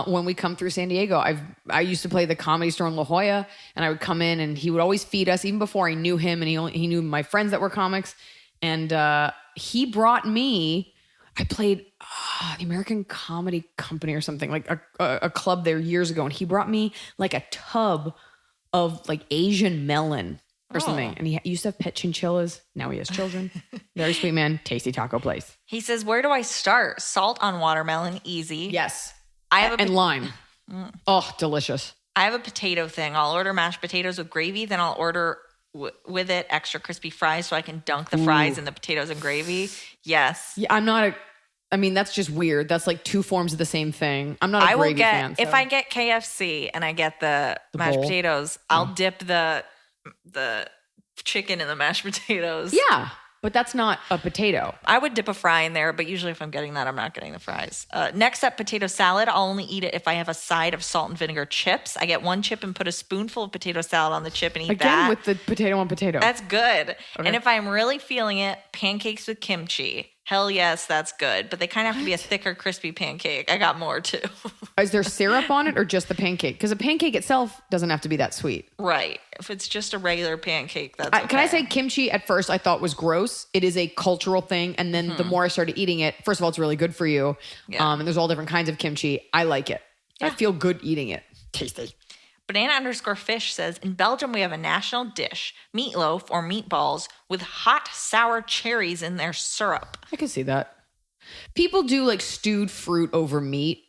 when we come through San Diego. I used to play the Comedy Store in La Jolla, and I would come in and he would always feed us even before I knew him, and he knew my friends that were comics. And he brought me, I played the American Comedy Company or something, like a club there years ago, and he brought me like a tub of like Asian melon or something. And he used to have pet chinchillas. Now he has children. Very sweet man. Tasty taco place. He says, "Where do I start? Salt on watermelon, easy. Yes. I have and lime. Oh, delicious. I have a potato thing. I'll order mashed potatoes with gravy, then I'll order with it extra crispy fries so I can dunk the fries in the potatoes and gravy. Yes. Yeah, that's just weird. That's like two forms of the same thing. I'm not a gravy fan. If I get KFC and I get the mashed bowl? potatoes, I'll dip the chicken in the mashed potatoes. Yeah, but that's not a potato. I would dip a fry in there, but usually if I'm getting that, I'm not getting the fries. Next up, potato salad. I'll only eat it if I have a side of salt and vinegar chips. I get one chip and put a spoonful of potato salad on the chip and eat that. Again, with the potato on potato. That's good. Okay. And if I'm really feeling it, pancakes with kimchi. Hell yes, that's good. But they kind of have to be a thicker, crispy pancake. I got more too. Is there syrup on it or just the pancake? Because a pancake itself doesn't have to be that sweet. Right. If it's just a regular pancake, that's okay. Can I say kimchi at first I thought was gross. It is a cultural thing. And then the more I started eating it, first of all, it's really good for you. Yeah. And there's all different kinds of kimchi. I like it. Yeah. I feel good eating it. Tasty. Banana_fish says, in Belgium, we have a national dish, meatloaf or meatballs with hot sour cherries in their syrup. I can see that. People do like stewed fruit over meat.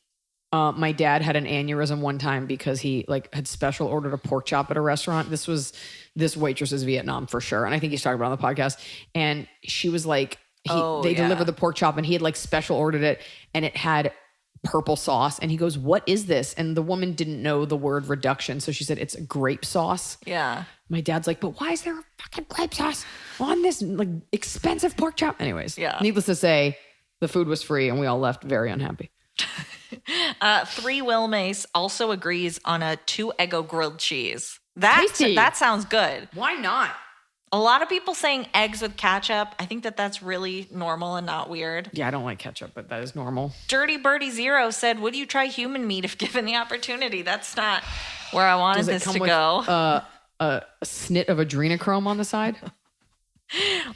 My dad had an aneurysm one time because he like had special ordered a pork chop at a restaurant. This waitress is Vietnam for sure. And I think he's talking about it on the podcast. And she was like, they delivered the pork chop and he had like special ordered it and it had purple sauce. And he goes, "What is this?" And the woman didn't know the word reduction. So she said, "It's grape sauce." Yeah. My dad's like, "But why is there a fucking grape sauce on this like expensive pork chop?" Anyways, needless to say, the food was free and we all left very unhappy. 3 Will Mace also agrees on a 2 Eggo grilled cheese. That sounds good. Why not? A lot of people saying eggs with ketchup. I think that's really normal and not weird. Yeah, I don't like ketchup, but that is normal. Dirty Birdie Zero said, "Would you try human meat if given the opportunity?" That's not where I wanted this to go. A snit of adrenochrome on the side.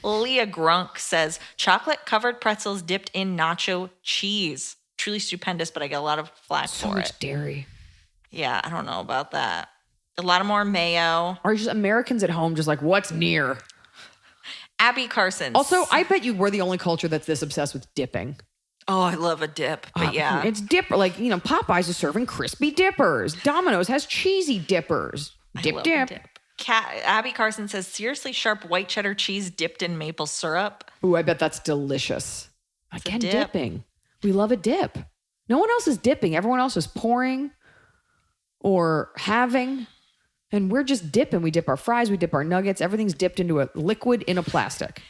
Leah Grunk says, "Chocolate covered pretzels dipped in nacho cheese. Truly stupendous, but I get a lot of flack So for much it." dairy. Yeah, I don't know about that. A lot of more mayo. Are just Americans at home just like, what's near? Abby Carson. Also, I bet you we're the only culture that's this obsessed with dipping. Oh, I love a dip, but yeah. It's dipper. Like, Popeyes is serving crispy dippers. Domino's has cheesy dippers. I love a dip. Abby Carson says, "Seriously sharp white cheddar cheese dipped in maple syrup." Ooh, I bet that's delicious. Again, dip. dipping. We love a dip. No one else is dipping. Everyone else is pouring or having. And we're just dipping. We dip our fries. We dip our nuggets. Everything's dipped into a liquid in a plastic.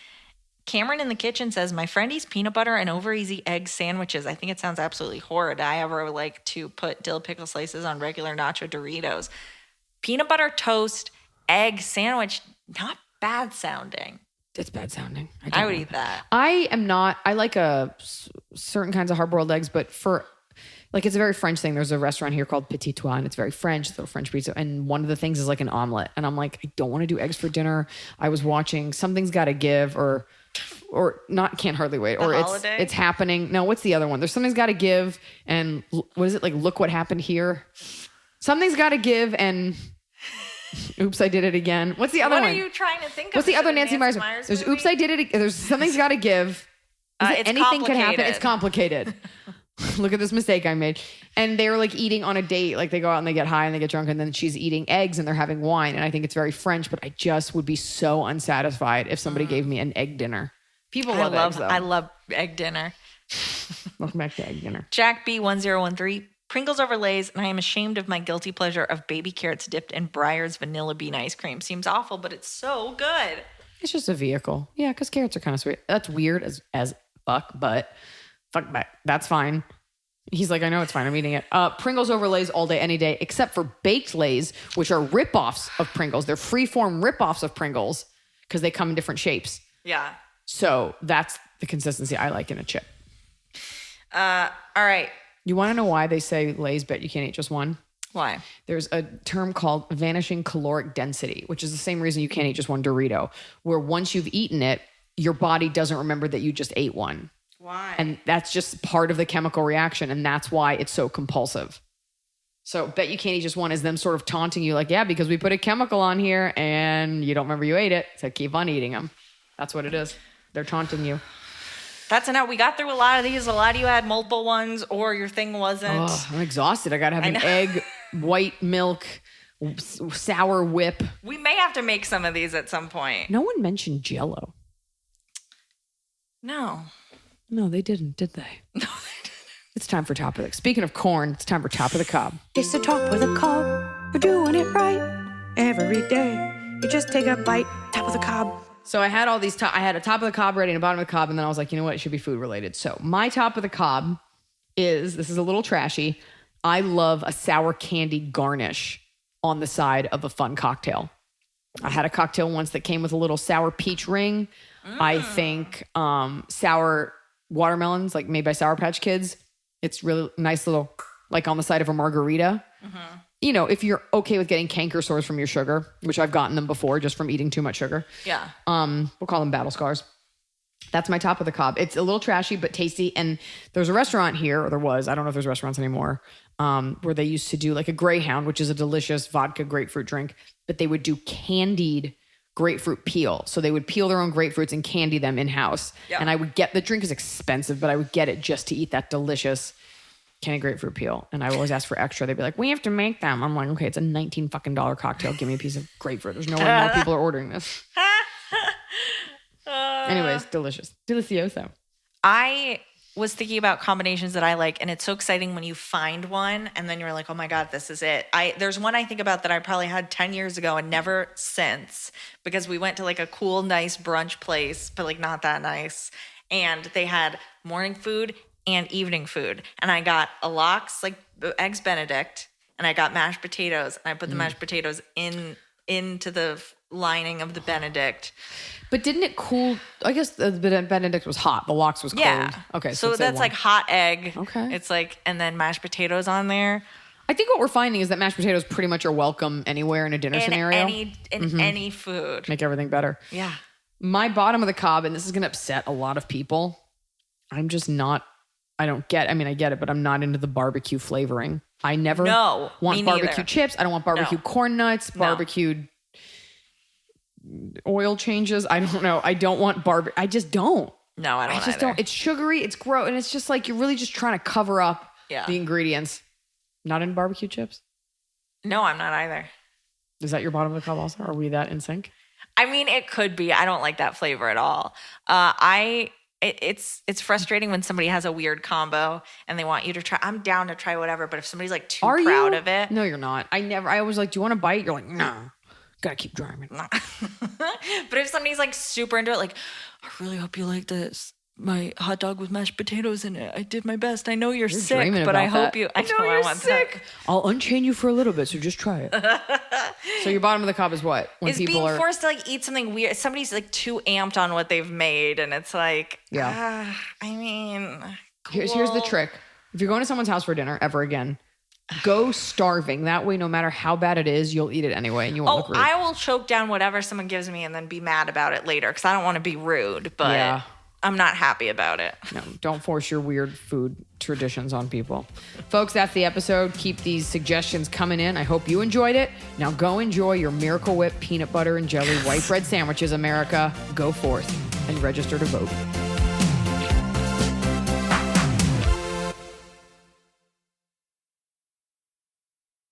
Cameron in the kitchen says, "My friend eats peanut butter and over easy egg sandwiches. I think it sounds absolutely horrid. I ever like to put dill pickle slices on regular nacho Doritos. Peanut butter toast, egg sandwich, not bad sounding." It's bad sounding. I would eat that. I am not. I like certain kinds of hard-boiled eggs, but Like it's a very French thing. There's a restaurant here called Petit Toit and it's very French. It's a little French pizza. And one of the things is like an omelet. And I'm like, I don't want to do eggs for dinner. I was watching Something's Gotta Give or not Can't Hardly Wait. The or Holiday? It's Happening. No, what's the other one? There's Something's Gotta Give and what is it? Like Look What Happened Here. Something's Gotta Give and Oops, I Did It Again. What's the other one? What are you trying to think of? What's the Is other it a Nancy Myers? There's movie? Oops, I Did It. There's Something's Gotta Give. It's Anything could happen. complicated. It's complicated. Look at this mistake I made. And they're like eating on a date. Like they go out and they get high and they get drunk and then she's eating eggs and they're having wine. And I think it's very French, but I just would be so unsatisfied if somebody gave me an egg dinner. People love eggs though. I love egg dinner. Welcome back to egg dinner. Jack B1013. Pringles over Lay's, and I am ashamed of my guilty pleasure of baby carrots dipped in Breyer's vanilla bean ice cream. Seems awful, but it's so good. It's just a vehicle. Yeah, because carrots are kind of sweet. That's weird as fuck, but fuck back. That's fine. He's like, I know it's fine. I'm eating it. Pringles over Lay's all day, any day, except for baked Lay's, which are ripoffs of Pringles. They're freeform ripoffs of Pringles because they come in different shapes. Yeah. So that's the consistency I like in a chip. All right. You want to know why they say Lay's bet you can't eat just one? Why? There's a term called vanishing caloric density, which is the same reason you can't eat just one Dorito, where once you've eaten it, your body doesn't remember that you just ate one. Why? And that's just part of the chemical reaction. And that's why it's so compulsive. So bet you can't eat just one is them sort of taunting you like, yeah, because we put a chemical on here and you don't remember you ate it. So keep on eating them. That's what it is. They're taunting you. That's enough. We got through a lot of these. A lot of you had multiple ones or your thing wasn't. Oh, I'm exhausted. I got to have an egg, white milk, sour whip. We may have to make some of these at some point. No one mentioned Jell-O. No. No, they didn't, did they? No, they didn't. It's time for Top of the... Speaking of corn, it's time for Top of the Cob. It's the top of the cob. We're doing it right every day. You just take a bite, top of the cob. So I had all these... I had a top of the cob ready and a bottom of the cob, and then I was like, you know what? It should be food related. So my top of the cob is... This is a little trashy. I love a sour candy garnish on the side of a fun cocktail. I had a cocktail once that came with a little sour peach ring. I think sour watermelons, like made by Sour Patch Kids. It's really nice little, like on the side of a margarita. Mm-hmm. You know, if you're okay with getting canker sores from your sugar, which I've gotten them before just from eating too much sugar. Yeah. We'll call them battle scars. That's my top of the cob. It's a little trashy, but tasty. And there's a restaurant here, or there was, I don't know if there's restaurants anymore, where they used to do like a Greyhound, which is a delicious vodka grapefruit drink, but they would do candied grapefruit peel. So they would peel their own grapefruits and candy them in-house. Yep. And I would get, the drink is expensive, but I would get it just to eat that delicious candied grapefruit peel. And I would always ask for extra. They'd be like, we have to make them. I'm like, okay, it's a $19 fucking cocktail. Give me a piece of grapefruit. There's no way more people are ordering this. Anyways, delicious. Delicioso. I was thinking about combinations that I like, and it's so exciting when you find one and then you're like, oh my God, this is it. There's one I think about that I probably had 10 years ago and never since, because we went to like a cool, nice brunch place, but like not that nice. And they had morning food and evening food. And I got a lox, like eggs Benedict, and I got mashed potatoes, and I put the mashed potatoes into the lining of the Benedict. But didn't it cool? I guess the Benedict was hot. The lox was cold. Yeah. Okay. So that's like hot egg. Okay. It's like, and then mashed potatoes on there. I think what we're finding is that mashed potatoes pretty much are welcome anywhere in a dinner scenario. In any food. Make everything better. Yeah. My bottom of the cob, and this is going to upset a lot of people. I don't get, I mean, I get it, but I'm not into the barbecue flavoring. I never want barbecue chips. I don't want barbecue corn nuts, barbecued oil changes. I don't know. I don't want I just don't. No, I don't don't. It's sugary. It's gross. And it's just like, you're really just trying to cover up the ingredients. Not in barbecue chips? No, I'm not either. Is that your bottom of the cob also? Are we that in sync? I mean, it could be. I don't like that flavor at all. It's frustrating when somebody has a weird combo and they want you to try. I'm down to try whatever, but if somebody's like too proud of it. No, you're not. I always like, do you want to bite? You're like, no. Gotta keep driving. But if somebody's like super into it, like, I really hope you like this. My hot dog with mashed potatoes in it. I did my best. I know you're sick, but I hope you. I know you're sick. I'll unchain you for a little bit, so just try it. So your bottom of the cob is what? When is people being are forced to like eat something weird. Somebody's like too amped on what they've made, and it's like, I mean, cool. Here's the trick. If you're going to someone's house for dinner ever again, go starving. That way, no matter how bad it is, you'll eat it anyway and you won't look rude. I will choke down whatever someone gives me and then be mad about it later because I don't want to be rude, but I'm not happy about it. No, don't force your weird food traditions on people. Folks, that's the episode. Keep these suggestions coming in. I hope you enjoyed it. Now go enjoy your Miracle Whip peanut butter and jelly white bread sandwiches, America. Go forth and register to vote.